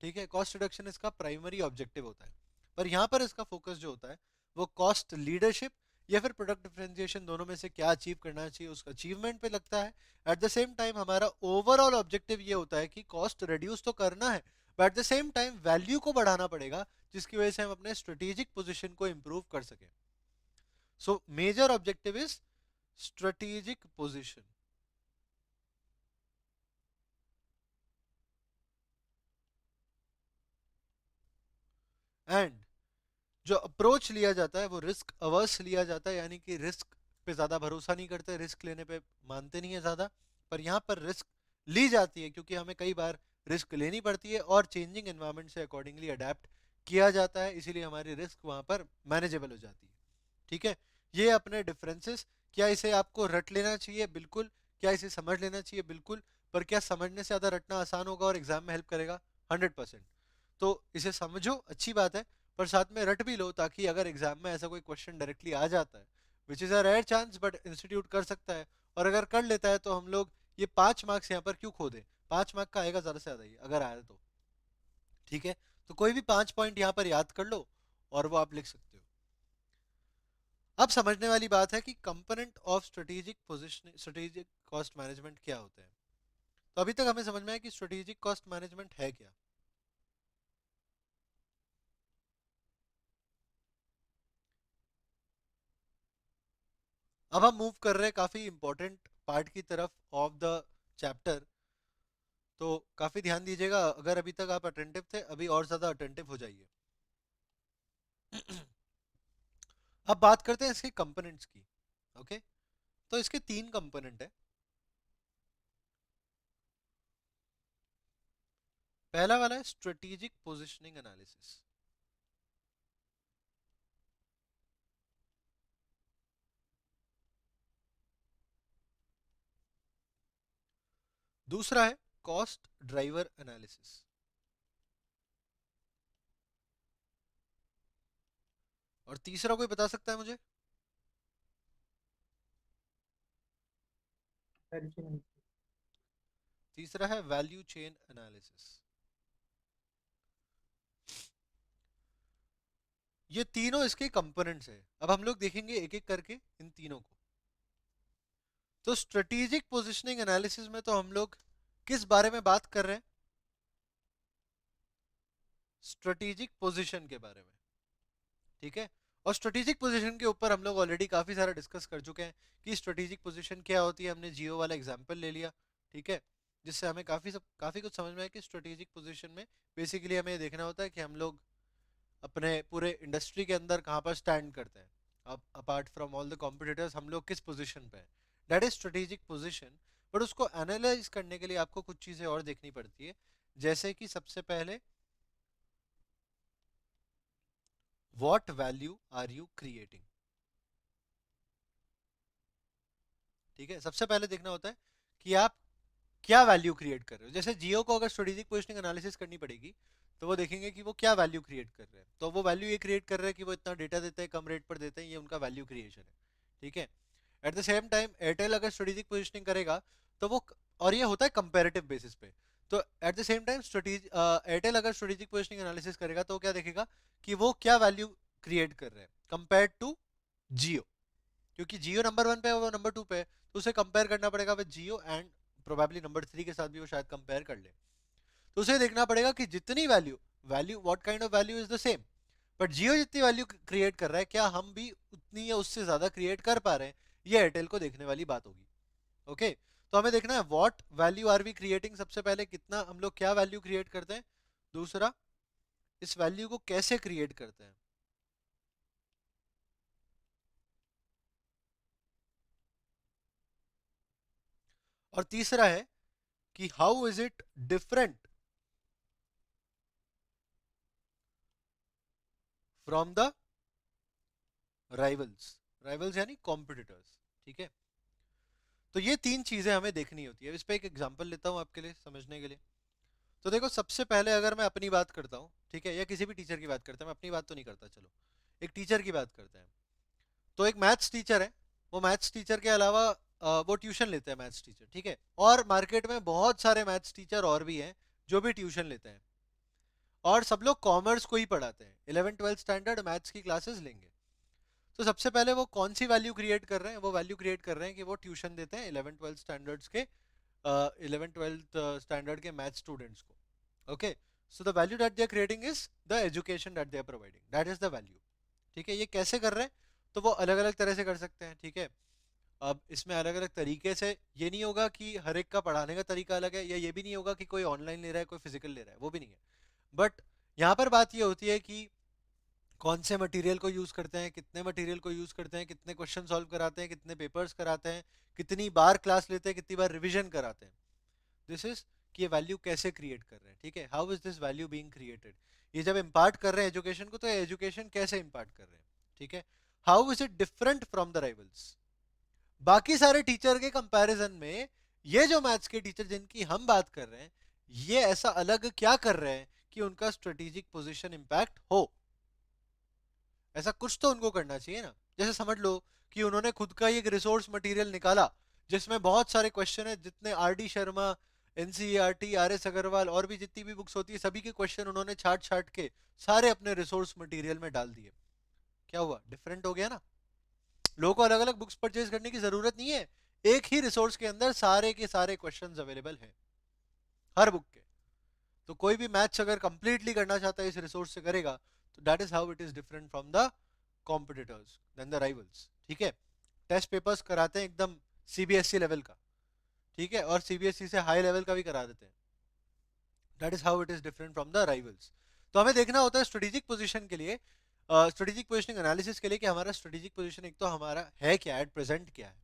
ठीक है, कॉस्ट रिडक्शन इसका प्राइमरी ऑब्जेक्टिव होता है, पर यहाँ पर इसका फोकस जो होता है वो कॉस्ट लीडरशिप या फिर प्रोडक्ट डिफरेंशिएशन, दोनों में से क्या अचीव करना चाहिए उस अचीवमेंट पे लगता है। एट द सेम टाइम हमारा ओवरऑल ऑब्जेक्टिव ये होता है कि कॉस्ट रिड्यूस तो करना है, but at the same time value को बढ़ाना पड़ेगा, जिसकी वजह से हम अपने स्ट्रेटेजिक पोजिशन को इंप्रूव कर सकें। So major objective is strategic position. And जो अप्रोच लिया जाता है वो रिस्क अवर्स लिया जाता है, यानी कि रिस्क पे ज़्यादा भरोसा नहीं करते, रिस्क लेने पे मानते नहीं है ज़्यादा। पर यहाँ पर रिस्क ली जाती है क्योंकि हमें कई बार रिस्क लेनी पड़ती है, और चेंजिंग एनवायरनमेंट से अकॉर्डिंगली अडेप्ट किया जाता है, इसीलिए हमारी रिस्क वहाँ पर मैनेजेबल हो जाती है। ठीक है, ये अपने डिफरेंसेस। क्या इसे आपको रट लेना चाहिए? बिल्कुल। क्या इसे समझ लेना चाहिए? बिल्कुल। पर क्या समझने से ज़्यादा रटना आसान होगा और एग्जाम में हेल्प करेगा? 100%। तो इसे समझो, अच्छी बात है, पर साथ में रट भी लो, ताकि अगर एग्जाम में ऐसा कोई क्वेश्चन डायरेक्टली आ जाता है, which is a rare chance but institute कर सकता है, और अगर कर लेता है तो हम लोग ये 5 मार्क्स यहाँ पर क्यों खो दें? 5 मार्क का आएगा ज़्यादा से ज़्यादा ही, अगर आया तो। ठीक है, तो कोई भी 5 पॉइंट यहाँ पर याद कर लो और वो आप लिख सकते हो। अब समझने वाली बात है कि component of strategic position, strategic cost management क्या होते हैं। तो अभी तक हमें समझ में आया कि स्ट्रेटेजिक कॉस्ट मैनेजमेंट है क्या। अब हम मूव कर रहे हैं काफी इंपॉर्टेंट पार्ट की तरफ ऑफ द चैप्टर। तो काफी ध्यान दीजिएगा, अगर अभी तक आप अटेंटिव थे अभी और ज्यादा अटेंटिव हो जाइए। अब बात करते हैं इसके कंपोनेंट्स की। ओके, तो इसके 3 कंपोनेंट है। पहला वाला है स्ट्रेटेजिक पोजिशनिंग एनालिसिस। दूसरा है कॉस्ट ड्राइवर एनालिसिस। और तीसरा कोई बता सकता है मुझे? Addition. तीसरा है वैल्यू चेन एनालिसिस। ये तीनों इसके कंपोनेंट्स है। अब हम लोग देखेंगे एक एक करके इन तीनों को। तो स्ट्रेटेजिक पोजिशनिंग एनालिसिस में तो हम लोग किस बारे में बात कर रहे हैं? स्ट्रेटेजिक पोजीशन के बारे में, ठीक है। और स्ट्रेटेजिक पोजीशन के ऊपर हम लोग ऑलरेडी काफी सारा डिस्कस कर चुके हैं कि स्ट्रेटेजिक पोजीशन क्या होती है। हमने जियो वाला एग्जांपल ले लिया, ठीक है, जिससे हमें काफी कुछ समझ में आया कि स्ट्रेटेजिक पोजीशन में बेसिकली हमें ये देखना होता है कि हम लोग अपने पूरे इंडस्ट्री के अंदर कहाँ पर स्टैंड करते हैं। अब apart from all the competitors हम लोग किस पोजीशन पे हैं, that is strategic position. But उसको एनालाइज करने के लिए आपको कुछ चीजें और देखनी पड़ती है, जैसे कि सबसे पहले what value are you creating. ठीक है, सबसे पहले देखना होता है कि आप क्या वैल्यू क्रिएट कर रहे हो। जैसे जियो को अगर स्ट्रेटेजिक पोजीशनिंग एनालिसिस करनी पड़ेगी तो वो देखेंगे कि वो क्या वैल्यू क्रिएट कर रहे हैं। तो वो वैल्यू ये क्रिएट कर रहे हैं कि वो इतना डेटा देते हैं, कम रेट पर देते हैं, ये उनका वैल्यू क्रिएशन है, ठीक है। At the same time Airtel अगर स्ट्रेटेजिक पोजीशनिंग करेगा तो वो, और ये होता है कंपेरेटिव बेसिस पे, तो eight the same time Airtel अगर स्ट्रेटेजिक पोजीशनिंग एनालिसिस करेगा तो वो क्या देखेगा कि वो क्या वैल्यू क्रिएट कर रहे हैं कंपेयर टू जियो। क्योंकि जियो नंबर 1 पे है, वो नंबर 2 पे है, तो उसे कंपेयर करना पड़ेगा with Jio, and probably number 3 के साथ भी वो शायद कंपेयर कर ले। तो उसे देखना पड़ेगा कि जितनी value value what kind of value is the same, but Jio जितनी वैल्यू क्रिएट कर रहा है क्या हम भी उतनी या उससे ज्यादा क्रिएट कर पा रहे हैं, ये एयरटेल को देखने वाली बात होगी। ओके, तो हमें देखना है what value are we creating, सबसे पहले कितना हम लोग क्या वैल्यू क्रिएट करते हैं, दूसरा इस वैल्यू को कैसे क्रिएट करते हैं, और तीसरा है कि how is it different from the rivals. Rivals यानी कॉम्पिटिटर्स, ठीक है। तो ये 3 चीजें हमें देखनी होती है। इस पे एक एग्जांपल लेता हूं आपके लिए समझने के लिए। तो देखो, सबसे पहले अगर मैं अपनी बात करता हूं, ठीक है, या किसी भी टीचर की बात करता है, मैं अपनी बात तो नहीं करता, चलो एक टीचर की बात करते हैं। तो एक मैथ्स टीचर है, वो मैथ्स टीचर के अलावा वो ट्यूशन लेते हैं मैथ्स टीचर, ठीक है। और मार्केट में बहुत सारे मैथ्स टीचर और भी हैं जो भी ट्यूशन लेते हैं, और सब लोग कॉमर्स को ही पढ़ाते हैं, 11th-12th स्टैंडर्ड मैथ्स की क्लासेस लेंगे। तो सबसे पहले वो कौन सी वैल्यू क्रिएट कर रहे हैं, वो वैल्यू क्रिएट कर रहे हैं कि वो ट्यूशन देते हैं 11th-12th स्टैंडर्ड्स के 11th-12th स्टैंडर्ड के मैथ स्टूडेंट्स को। Okay, so the value that they are creating is the education that they are providing, that is the value, ठीक है। ये कैसे कर रहे हैं, तो वो अलग अलग तरह से कर सकते हैं, ठीक है। अब इसमें अलग अलग तरीके से, ये नहीं होगा कि हर एक का पढ़ाने का तरीका अलग है, या ये भी नहीं होगा कि कोई ऑनलाइन ले रहा है कोई फिजिकल ले रहा है, वो भी नहीं है। बट यहाँ पर बात ये होती है कि कौन से मटेरियल को यूज करते हैं, कितने मटेरियल को यूज करते हैं, कितने क्वेश्चन सॉल्व कराते हैं, कितने पेपर्स कराते हैं, कितनी बार क्लास लेते हैं, कितनी बार रिवीजन कराते हैं। दिस इज कि ये वैल्यू कैसे क्रिएट कर रहे हैं, ठीक है। How is this value being created, ये जब इम्पार्ट कर रहे हैं एजुकेशन को तो एजुकेशन कैसे इम्पार्ट कर रहे हैं, ठीक है। How is it different from the rivals, बाकी सारे टीचर के कंपैरिजन में ये जो मैथ्स के टीचर जिनकी हम बात कर रहे हैं, ये ऐसा अलग क्या कर रहे हैं कि उनका स्ट्रेटेजिक पोजीशन इंपैक्ट हो। ऐसा कुछ तो उनको करना चाहिए ना। जैसे समझ लो कि उन्होंने खुद का एक रिसोर्स मटेरियल निकाला जिसमें बहुत सारे क्वेश्चन है, जितने R D Sharma, NCERT, R S Agarwal और भी जितनी भी बुक्स होती है सभी के क्वेश्चन उन्होंने छाट छाट के सारे अपने रिसोर्स मटेरियल में डाल दिए। क्या हुआ, डिफरेंट हो गया ना। लोगों को अलग अलग बुक्स परचेज करने की जरूरत नहीं है, एक ही रिसोर्स के अंदर सारे के सारे क्वेश्चंस अवेलेबल हैं हर बुक के। तो कोई भी मैथ्स अगर कंप्लीटली करना चाहता है इस रिसोर्स से करेगा, तो that is how it is different from the competitors then the rivals, ठीक है। टेस्ट पेपर्स कराते हैं एकदम सीबीएसई लेवल का, ठीक है, और सीबीएसई से हाई लेवल का भी करा देते हैं, that is how it is different from the rivals. तो हमें देखना होता है स्ट्रेटेजिक पोजीशन के लिए, स्ट्रेटेजिक पोजीशनिंग एनालिसिस के लिए कि हमारा स्ट्रेटेजिक पोजीशन एक तो हमारा है क्या, एट प्रेजेंट क्या है,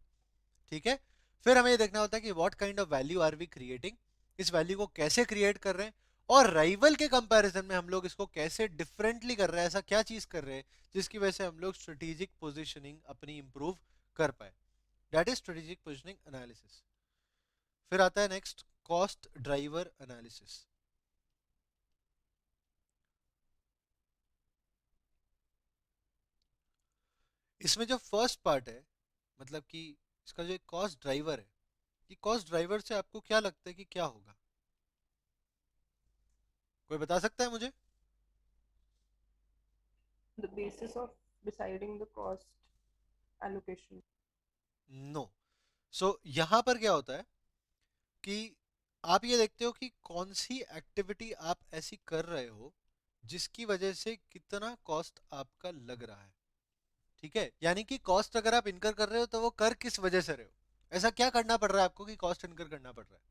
ठीक है। फिर हमें ये देखना होता है कि what kind of value are we creating, इस वैल्यू को कैसे क्रिएट कर रहे हैं, और राइवल के कंपैरिजन में हम लोग इसको कैसे डिफरेंटली कर रहे हैं, ऐसा क्या चीज कर रहे हैं जिसकी वजह से हम लोग स्ट्रेटेजिक पोजीशनिंग अपनी इंप्रूव कर पाए। That is strategic positioning analysis. फिर आता है नेक्स्ट कॉस्ट ड्राइवर एनालिसिस। इसमें जो फर्स्ट पार्ट है, मतलब कि इसका जो कॉस्ट ड्राइवर है, ये कॉस्ट ड्राइवर से आपको क्या लगता है कि क्या होगा, कोई बता सकता है मुझे? The basis of deciding the cost allocation. No. So यहां पर क्या होता है कि आप ये देखते हो कि कौन सी एक्टिविटी आप ऐसी कर रहे हो जिसकी वजह से कितना कॉस्ट आपका लग रहा है, ठीक है। यानी कि कॉस्ट अगर आप इनकर कर रहे हो तो वो कर किस वजह से रहे हो, ऐसा क्या करना पड़ रहा है आपको कि कॉस्ट इनकर करना पड़ रहा है,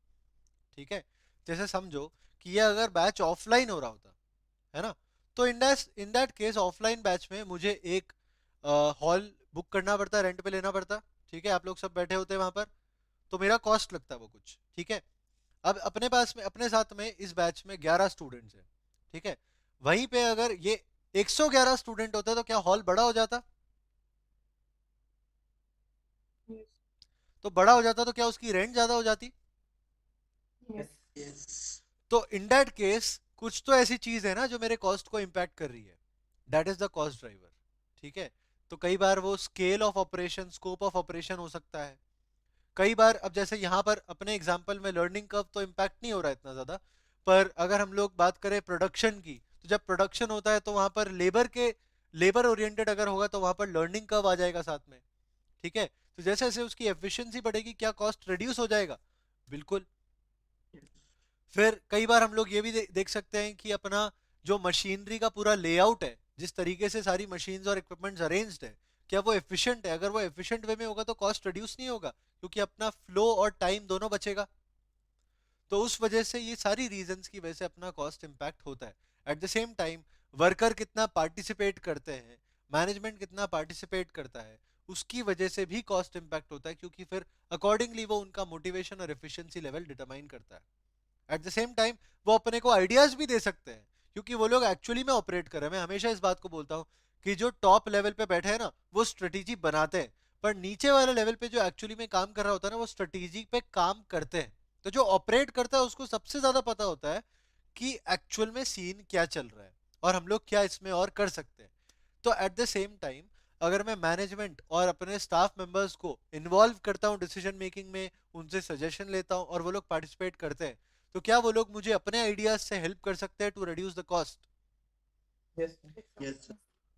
ठीक है। जैसे समझो कि ये अगर बैच ऑफलाइन हो रहा होता है ना, तो in that case offline batch में मुझे एक हॉल बुक करना पड़ता, रेंट पे लेना पड़ता, ठीक है, आप लोग सब बैठे होते हैं वहां पर, तो मेरा कॉस्ट लगता है वो कुछ, ठीक है। अब अपने पास में अपने साथ में इस बैच में 11 स्टूडेंट्स हैं, ठीक है। वहीं पे अगर ये 111 स्टूडेंट होता तो क्या हॉल बड़ा हो जाता? Yes. तो बड़ा हो जाता तो क्या उसकी रेंट ज्यादा हो जाती? Yes. Yes. तो इन दैट केस कुछ तो ऐसी चीज है ना जो मेरे कॉस्ट को इम्पैक्ट कर रही है, that is the cost driver, ठीक है। तो कई बार वो scale of operation, scope of operation हो सकता है। कई बार अब जैसे यहाँ पर अपने एग्जांपल में लर्निंग कर्व तो इम्पैक्ट नहीं हो रहा है इतना ज्यादा, पर अगर हम लोग बात करें प्रोडक्शन की, तो जब प्रोडक्शन होता है तो वहां पर लेबर ओरिएंटेड अगर होगा तो वहां पर लर्निंग कर्व आ जाएगा साथ में, ठीक है। तो जैसे जैसे उसकी एफिशिएंसी बढ़ेगी क्या कॉस्ट रिड्यूस हो जाएगा? बिल्कुल। फिर कई बार हम लोग ये भी देख सकते हैं कि अपना जो मशीनरी का पूरा लेआउट है, जिस तरीके से सारी मशीन्स और इक्विपमेंट्स अरेंज्ड है, क्या वो एफिशिएंट है? अगर वो एफिशिएंट वे में होगा तो कॉस्ट रिड्यूस नहीं होगा, क्योंकि अपना फ्लो और टाइम दोनों बचेगा। तो उस वजह से ये सारी रीजंस की वजह से अपना कॉस्ट इंपैक्ट होता है। At the same time worker कितना पार्टिसिपेट करते हैं, मैनेजमेंट कितना पार्टिसिपेट करता है, उसकी वजह से भी कॉस्ट इंपैक्ट होता है, क्योंकि फिर अकॉर्डिंगली वो उनका मोटिवेशन और एफिशिएंसी लेवल डिटरमाइन करता है। एट द सेम टाइम वो अपने को आइडियाज भी दे सकते हैं, क्योंकि वो लोग एक्चुअली में ऑपरेट कर रहे हैं। मैं हमेशा इस बात को बोलता हूँ कि जो टॉप लेवल पे बैठे हैं ना वो स्ट्रेटेजी बनाते हैं, पर नीचे वाले लेवल पे जो एक्चुअली में काम कर रहा होता है ना वो स्ट्रेटेजी पे काम करते हैं। तो जो ऑपरेट करता है उसको सबसे ज्यादा पता होता है कि एक्चुअल में सीन क्या चल रहा है और हम लोग क्या इसमें और कर सकते हैं। तो एट द सेम टाइम अगर मैं मैनेजमेंट और अपने स्टाफ मेंबर्स को इन्वॉल्व करता हूँ डिसीजन मेकिंग में, उनसे सजेशन लेता हूँ और वो लोग पार्टिसिपेट करते हैं, तो क्या वो लोग मुझे अपने आइडियाज से हेल्प कर सकते हैं to reduce the cost? Yes. Yes.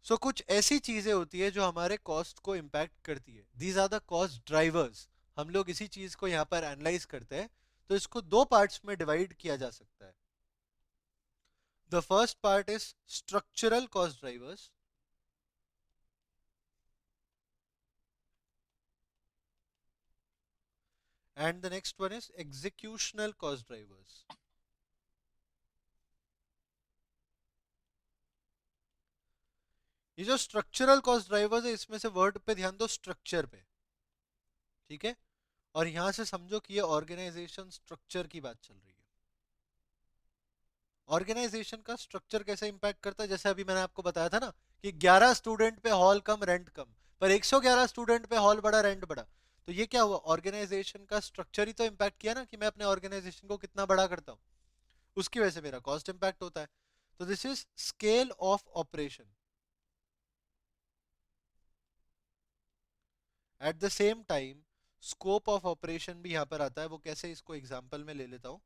So कुछ ऐसी चीजें होती है जो हमारे कॉस्ट को इम्पैक्ट करती है, these are the cost drivers. हम लोग इसी चीज को यहाँ पर एनालाइज करते हैं, तो इसको दो पार्ट्स में डिवाइड किया जा सकता है। The first part is structural cost drivers and the next one is executional cost drivers. ये जो स्ट्रक्चरल कॉस्ट ड्राइवर्स है इसमें से वर्ड पे ध्यान दो, स्ट्रक्चर पे, ठीक है। और यहां से समझो कि ये ऑर्गेनाइजेशन स्ट्रक्चर की बात चल रही है। ऑर्गेनाइजेशन का स्ट्रक्चर कैसे इंपैक्ट करता है, जैसे अभी मैंने आपको बताया था ना कि 11 स्टूडेंट पे हॉल कम रेंट कम, पर 111 स्टूडेंट पे हॉल बड़ा रेंट बड़ा, तो ये क्या हुआ? ऑर्गेनाइजेशन का स्ट्रक्चर ही तो इम्पैक्ट किया ना कि मैं अपने ऑर्गेनाइजेशन को कितना बड़ा करता हूँ, उसकी वजह से मेरा कॉस्ट इंपैक्ट होता है। तो this is scale of operation. Eight the same time scope of operation भी यहाँ पर आता है। वो कैसे, इसको एग्जांपल में ले लेता हूँ।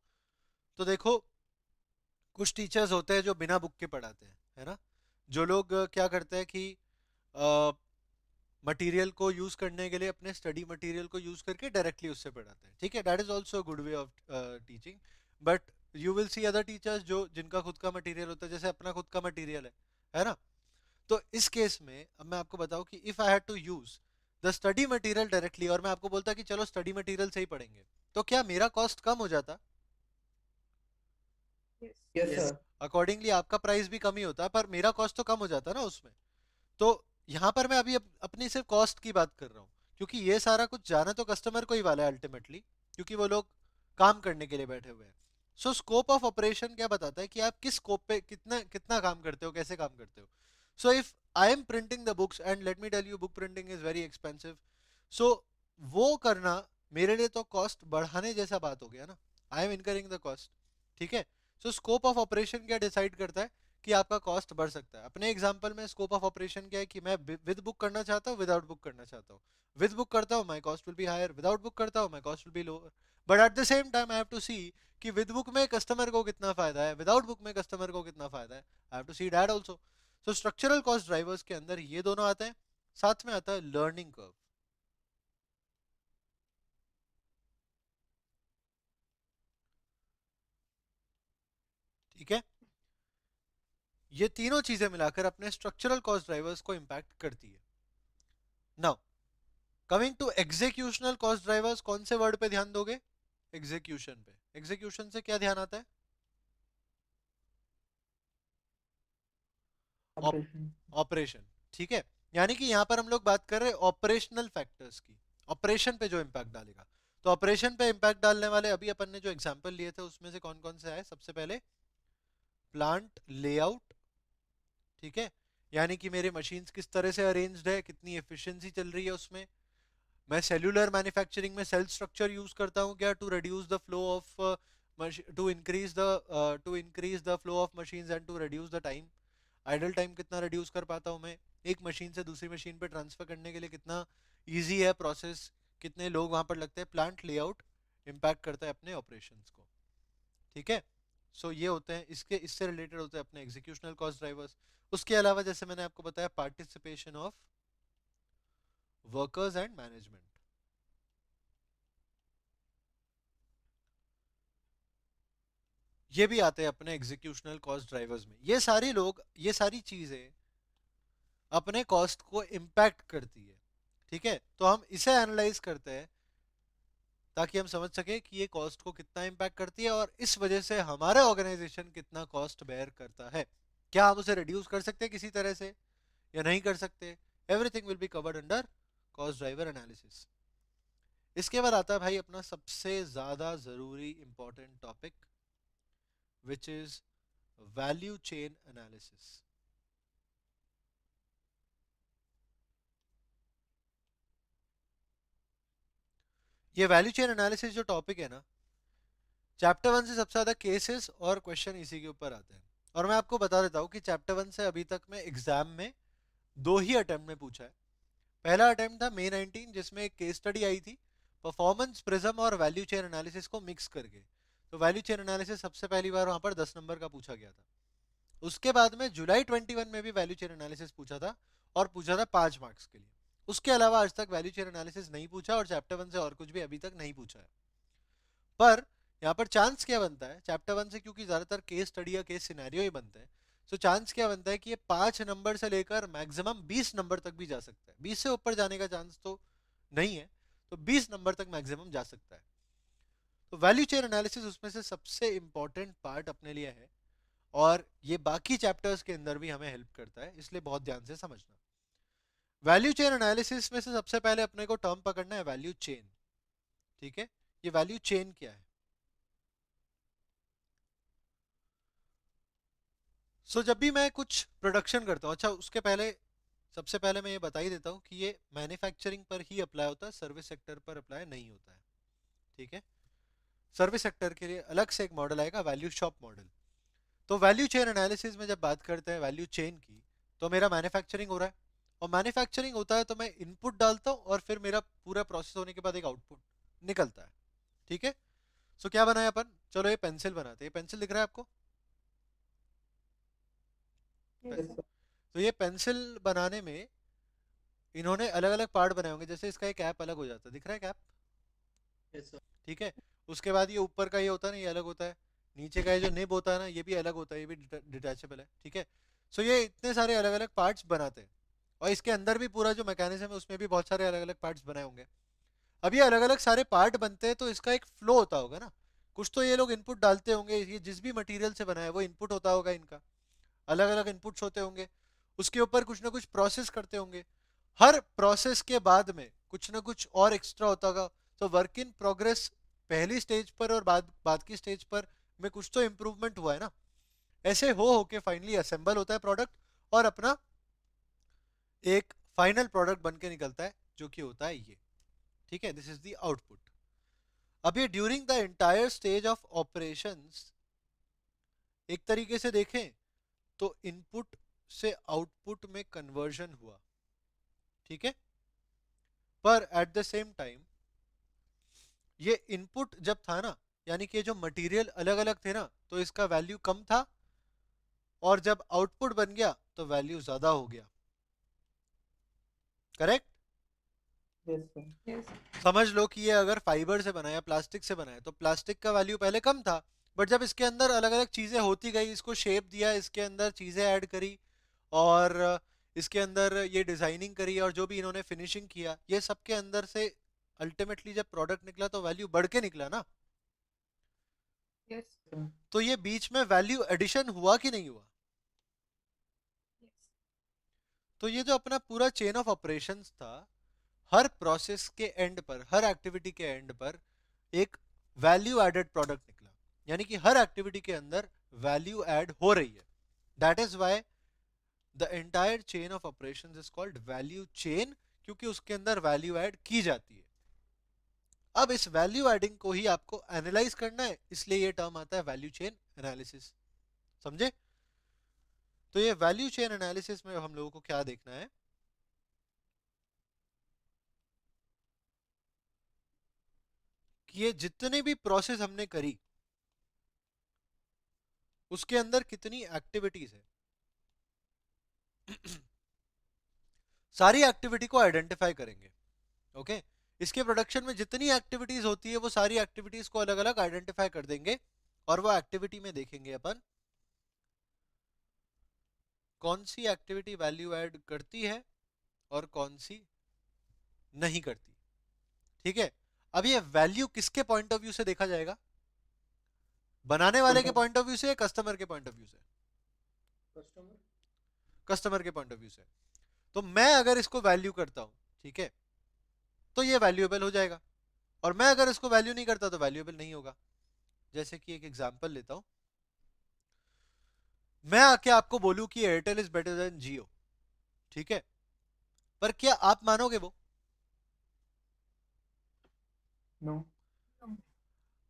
तो देखो कुछ टीचर्स होते हैं जो बिना बुक के पढ़ाते हैं, है ना। जो लोग क्या करते हैं कि मटेरियल को यूज करने के लिए अपने स्टडी मटेरियल को यूज करके डायरेक्टली उससे पढ़ाते हैं, ठीक है, that is also good way of teaching. But you will see other teachers जो जिनका खुद का मटेरियल होता है, जैसे अपना खुद का मटेरियल है ना। तो इस केस में अब मैं आपको बताऊं कि if I had to use the study material directly और मैं आपको बोलता कि चलो स्टडी मटेरियल से ही पढ़ेंगे, तो क्या मेरा कॉस्ट कम हो जाता? Yes. Yes, Yes. sir. Accordingly आपका प्राइस भी कम ही होता है, पर मेरा कॉस्ट तो कम हो जाता है ना उसमें। तो यहाँ पर मैं अभी अपनी सिर्फ कॉस्ट की बात कर रहा हूँ, क्योंकि ये सारा कुछ जाना तो कस्टमर को ही वाला है अल्टीमेटली, क्योंकि वो लोग काम करने के लिए बैठे हुए हैं। सो स्कोप ऑफ ऑपरेशन क्या बताता है कि आप किस स्कोप पे कितना कितना काम करते हो, कैसे काम करते हो। So if I am printing the books and let me tell you book printing is very expensive, so वो करना मेरे लिए तो कॉस्ट बढ़ाने जैसा बात हो गया ना, I am incurring the cost. ठीक है। सो स्कोप ऑफ ऑपरेशन क्या डिसाइड करता है कि आपका कॉस्ट बढ़ सकता है। अपने एग्जांपल में स्कोप ऑफ ऑपरेशन क्या है कि मैं विद बुक करना चाहता हूँ, विदाउट बुक करना चाहता हूँ। विद बुक करता हूँ my cost will be higher, without book करता हूँ my cost will be lower. But at the same time I have to see कि विद बुक में कस्टमर को कितना फायदा है, विदाउट बुक में कस्टमर को कितना फायदा है। I have to see that also. So structural cost drivers के अंदर ये दोनों आते हैं, साथ में आता है लर्निंग कर्व। ठीक है। ये तीनों चीजें मिलाकर अपने स्ट्रक्चरल कॉस्ट ड्राइवर्स को इंपैक्ट करती है। Now coming to executional cost drivers, कौन से वर्ड पे ध्यान दोगे? एग्जीक्यूशन पे। एग्जीक्यूशन से क्या ध्यान आता है? Operation. ऑपरेशन। ठीक है। यानी कि यहां पर हम लोग बात कर रहे हैं ऑपरेशनल फैक्टर्स की, ऑपरेशन पे जो इंपैक्ट डालेगा। तो ऑपरेशन पे इंपैक्ट डालने वाले अभी अपन ने जो एग्जांपल लिए थे उसमें से कौन कौन से आए? सबसे पहले प्लांट लेआउट। ठीक है। यानी कि मेरे मशीन्स किस तरह से अरेंज्ड है, कितनी एफिशिएंसी चल रही है उसमें। मैं सेल्यूलर मैन्युफैक्चरिंग में सेल स्ट्रक्चर यूज करता हूँ क्या, to reduce the flow of to increase the flow of machines and to reduce the time. Idle time कितना रिड्यूस कर पाता हूँ मैं, एक मशीन से दूसरी मशीन पे ट्रांसफर करने के लिए कितना इजी है प्रोसेस, कितने लोग वहां पर लगते हैं। प्लांट लेआउट इम्पैक्ट करता है अपने ऑपरेशंस को। ठीक है। सो ये होते हैं, इसके इससे रिलेटेड होते हैं अपने एग्जीक्यूशनल कॉस्ट ड्राइवर्स। उसके अलावा जैसे मैंने आपको बताया participation of workers and management. ये भी आते हैं अपने एग्जीक्यूशनल कॉस्ट ड्राइवर्स में। ये सारे लोग, ये सारी चीजें अपने कॉस्ट को इम्पैक्ट करती है। ठीक है। तो हम इसे एनालाइज करते हैं ताकि हम समझ सके कि ये कॉस्ट को कितना इम्पैक्ट करती है और इस वजह से हमारा ऑर्गेनाइजेशन कितना कॉस्ट बेयर करता है। क्या हम उसे रिड्यूस कर सकते हैं किसी तरह से या नहीं कर सकते? Everything will be covered under cost driver analysis. इसके बाद आता है भाई अपना सबसे ज्यादा जरूरी important topic, which is value chain analysis. ये वैल्यू चेन एनालिसिस जो टॉपिक है ना, चैप्टर 1 से सबसे ज्यादा केसेस और क्वेश्चन इसी के ऊपर आते हैं। और मैं आपको बता देता हूँ कि चैप्टर 1 से अभी तक में एग्जाम में 2 ही अटेम्प्ट में पूछा है। पहला अटेम्प्ट था May 19 जिसमें एक केस स्टडी आई थी परफॉर्मेंस प्रिज्म और वैल्यू चेन एनालिसिस को मिक्स करके। तो वैल्यू चेन एनालिसिस सबसे पहली बार वहां पर 10 नंबर का पूछा गया था। उसके बाद में जुलाई 21 में भी वैल्यू चेन एनालिसिस पूछा था और पूछा था 5 मार्क्स के लिए। उसके अलावा आज तक वैल्यू चेन एनालिसिस नहीं पूछा और चैप्टर 1 से और कुछ भी अभी तक नहीं पूछा है। पर यहाँ पर चांस क्या बनता है चैप्टर 1 से, क्योंकि ज्यादातर केस स्टडी या केस सिनेरियो ही बनते हैं, तो चांस क्या बनता है कि ये 5 नंबर से लेकर मैक्सिमम 20 नंबर तक भी जा सकता है। 20 से ऊपर जाने का चांस तो नहीं है, तो 20 नंबर तक मैक्सिमम जा सकता है। तो वैल्यू चेन एनालिसिस उसमें से सबसे इंपॉर्टेंट पार्ट अपने लिए है और ये बाकी चैप्टर्स के अंदर भी हमें हेल्प करता है, इसलिए बहुत ध्यान से समझना। वैल्यू चेन एनालिसिस में से सबसे पहले अपने को टर्म पकड़ना है वैल्यू चेन। ठीक है। ये वैल्यू चेन क्या है? जब भी मैं कुछ प्रोडक्शन करता हूँ, अच्छा उसके पहले सबसे पहले मैं ये बता ही देता हूँ कि ये मैन्युफैक्चरिंग पर ही अप्लाई होता है, सर्विस सेक्टर पर अप्लाई नहीं होता है। ठीक है। सर्विस सेक्टर के लिए अलग से एक मॉडल आएगा, वैल्यू शॉप मॉडल। तो वैल्यू चेन एनालिसिस में जब बात करते हैं वैल्यू चेन की, तो मेरा मैन्युफैक्चरिंग हो रहा है और मैन्युफैक्चरिंग होता है तो मैं इनपुट डालता हूँ और फिर मेरा पूरा प्रोसेस होने के बाद एक आउटपुट निकलता है। ठीक है। क्या बनाया अपन? चलो ये पेंसिल बनाते हैं। ये पेंसिल दिख रहा है आपको? Yes, sir. तो ये पेंसिल बनाने में इन्होंने अलग अलग पार्ट बनाए होंगे, जैसे इसका एक कैप अलग हो जाता है, दिख रहा है कैप? Yes, sir. ठीक है। उसके बाद ये ऊपर का ये होता है ना, ये अलग होता है। नीचे का ये जो निब होता है ना, ये भी अलग होता है, ये भी डिटैचेबल है। ठीक है। ये इतने सारे अलग अलग पार्ट्स बनाते हैं और इसके अंदर भी पूरा जो मैकेनिज्म है उसमें भी बहुत सारे अलग अलग पार्ट्स बनाए होंगे। अब ये अलग अलग सारे पार्ट बनते हैं तो इसका एक फ्लो होता होगा ना, कुछ तो ये लोग इनपुट डालते होंगे, ये जिस भी मटेरियल से बना है वो इनपुट होता होगा इनका, अलग अलग इनपुट्स होते होंगे, उसके ऊपर कुछ ना कुछ प्रोसेस करते होंगे, हर प्रोसेस के बाद में कुछ ना कुछ और एक्स्ट्रा होता होगा। तो वर्क इन प्रोग्रेस पहली स्टेज पर और बाद बाद की स्टेज पर में कुछ तो इम्प्रूवमेंट हुआ है ना, ऐसे हो के फाइनली असेंबल होता है प्रोडक्ट और अपना एक फाइनल प्रोडक्ट बन के निकलता है जो कि होता है ये, ठीक है, दिस इज द आउटपुट। अब ये during the entire stage of operations एक तरीके से देखें तो इनपुट से आउटपुट में कन्वर्जन हुआ, ठीक है, पर एट द सेम टाइम ये इनपुट जब था ना, यानी कि जो मटेरियल अलग अलग थे ना, तो इसका वैल्यू कम था, और जब आउटपुट बन गया तो वैल्यू ज्यादा हो गया, करेक्ट? Yes, sir. Yes. समझ लो कि ये अगर फाइबर से बना है, प्लास्टिक से बना है, तो प्लास्टिक का वैल्यू पहले कम था, बट जब इसके अंदर अलग अलग चीजें होती गई, इसको शेप दिया, इसके अंदर चीजें ऐड करी, और इसके अंदर ये डिजाइनिंग करी, और जो भी इन्होंने फिनिशिंग किया, ये सब के अंदर से अल्टीमेटली जब प्रोडक्ट निकला तो वैल्यू बढ़ के निकला ना। Yes. Sir. तो ये बीच में वैल्यू एडिशन हुआ कि नहीं हुआ? Yes. तो ये जो अपना पूरा चेन ऑफ ऑपरेशंस था, हर प्रोसेस के एंड पर, हर एक्टिविटी के एंड पर एक वैल्यू एडेड प्रोडक्ट निकला, यानी कि हर एक्टिविटी के अंदर वैल्यू ऐड हो रही है। That is why the entire chain of operations is called value chain, क्योंकि उसके अंदर वैल्यू ऐड की जाती है। अब इस वैल्यू एडिंग को ही आपको एनालाइज करना है, इसलिए ये टर्म आता है वैल्यू चेन एनालिसिस, समझे? तो ये वैल्यू चेन एनालिसिस में हम लोगों को क्या देखना है कि ये जितने भी प्रोसेस हमने करी उसके अंदर कितनी एक्टिविटीज है, सारी एक्टिविटी को आइडेंटिफाई करेंगे, ओके? इसके प्रोडक्शन में जितनी एक्टिविटीज होती है वो सारी एक्टिविटीज को अलग अलग आइडेंटिफाई कर देंगे, और वो एक्टिविटी में देखेंगे अपन कौन सी एक्टिविटी वैल्यू ऐड करती है और कौन सी नहीं करती, ठीक है? अब ये वैल्यू किसके पॉइंट ऑफ व्यू से देखा जाएगा, बनाने वाले के पॉइंट ऑफ व्यू से या कस्टमर के पॉइंट ऑफ व्यू से? Customer. कस्टमर के पॉइंट ऑफ व्यू से। तो मैं अगर इसको वैल्यू करता हूं, ठीक है, तो ये वैल्यूएबल हो जाएगा, और मैं अगर इसको वैल्यू नहीं करता तो वैल्यूएबल नहीं होगा। जैसे कि एक एग्जांपल लेता हूं, मैं आके आपको बोलूं कि एयरटेल इज बेटर देन जियो, ठीक है, पर क्या आप मानोगे वो? No.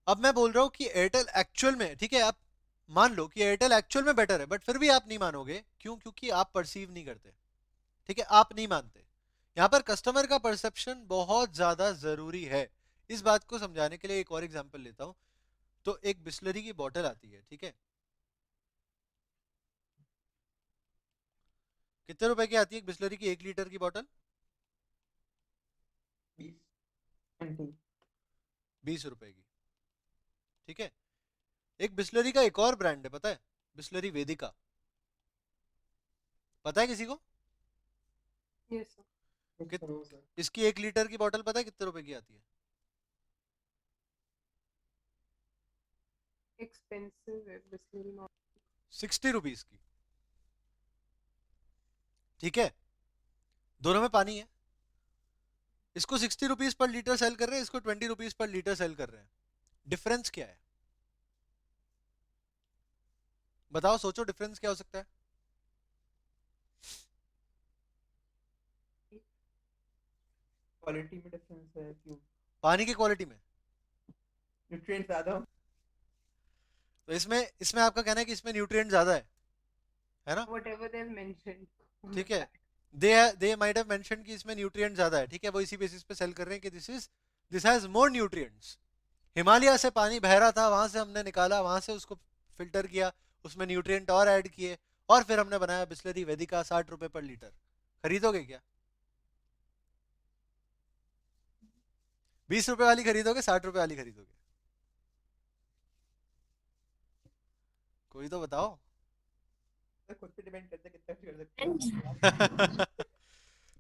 अब मैं बोल रहा हूं कि एयरटेल एक्चुअल में, ठीक है, आप मान लो कि एयरटेल एक्चुअल में बेटर है, बट फिर भी आप नहीं मानोगे, क्यों? क्योंकि आप परसीव नहीं करते, ठीक है, आप नहीं मानते। यहाँ पर कस्टमर का परसेप्शन बहुत ज्यादा जरूरी है। इस बात को समझाने के लिए एक और एग्जांपल लेता हूं। तो एक बिस्लरी की बोतल आती है, ठीक है, कितने रुपए की आती है एक बिस्लरी की 1 लीटर की बोतल? 20. 20. 20 रुपए की, ठीक है। एक बिस्लरी का एक और ब्रांड है, पता है? बिस्लरी वेदिका, पता है किसी को? Yes, sir. Yes, कित- sir. Sir. इसकी 1 लीटर की बोतल पता है कितने रुपए की आती है? Expensive है बिस्लरी not. 60 रुपीज की, ठीक है, दोनों में पानी है। इसको 60 रुपीज पर लीटर सेल कर रहे हैं, इसको 20 रुपीज पर लीटर सेल कर रहे हैं। डिफरेंस क्या है? बताओ, सोचो, डिफरेंस क्या हो सकता है? क्वालिटी में डिफरेंस है क्यों? पानी की क्वालिटी में। न्यूट्रिएंट ज्यादा हो। तो इसमें इसमें आपका कहना है कि इसमें न्यूट्रिएंट ज्यादा है ना? Whatever they've mentioned. on ठीक the है, pack. They might have mention कि इसमें न्यूट्रिएंट ज्यादा है, ठीक है, वो इसी बेसिस पे सेल कर रहे हैं कि this has more nutrients. Himalaya से पानी बह रहा था, वहां से हमने निकाला, वहां से उसको फिल्टर किया, उसमें न्यूट्रिएंट और ऐड किए, और फिर हमने बनाया बिस्लरी वेदिका 60 रुपए पर लीटर। खरीदोगे क्या? 20 रुपए वाली खरीदोगे, 60 रुपए वाली खरीदोगे? कोई तो बताओ। खुद पे डिपेंड करता है कितना कर सकते And हो।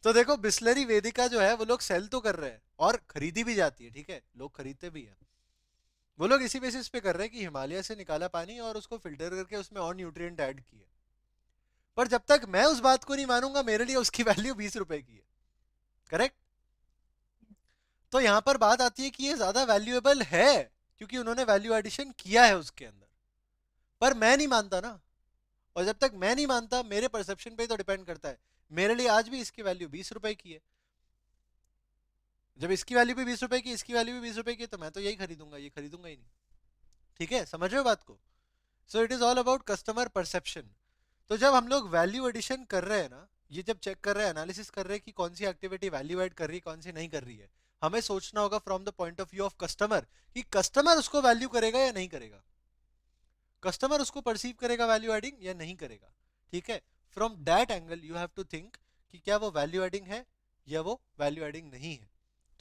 तो देखो, बिस्लरी वेदिका जो है वो लोग सेल तो कर रहे हैं और खरीदी भी जाती है, ठीक है, लोग खरीदते भी हैं, वो लोग इसी बेसिस पे कर रहे हैं कि हिमालय से निकाला पानी और उसको फिल्टर करके उसमें और न्यूट्रिएंट ऐड किए, पर जब तक मैं उस बात को नहीं मानूंगा मेरे लिए उसकी वैल्यू 20 रुपए की है। करेक्ट। तो यहां पर बात आती है कि ये ज्यादा वैल्यूएबल है क्योंकि उन्होंने वैल्यू एडिशन किया है उसके अंदर, पर मैं नहीं मानता ना। और जब तक मैं नहीं मानता, मेरे परसेप्शन पे तो डिपेंड करता है। मेरे लिए आज भी इसकी वैल्यू 20 रुपए की है, जब इसकी वैल्यू भी 20 रुपए की, इसकी वैल्यू भी 20 रुपए की, तो मैं तो यही खरीदूंगा, ये खरीदूंगा ही नहीं। ठीक है, समझ रहे हो बात को? So it is all about customer perception. तो जब हम लोग वैल्यू एडिशन कर रहे हैं ना, ये जब चेक कर रहे हैं, एनालिसिस कर रहे हैं कि कौन सी एक्टिविटी वैल्यू ऐड कर रही है, कौन सी नहीं कर रही है, हमें सोचना होगा from the point of view of customer कि कस्टमर उसको वैल्यू करेगा या नहीं करेगा, कस्टमर उसको परसीव करेगा वैल्यू एडिंग या नहीं करेगा। ठीक है, from that angle you have to think कि क्या वो वैल्यू एडिंग है या वो वैल्यू एडिंग नहीं है।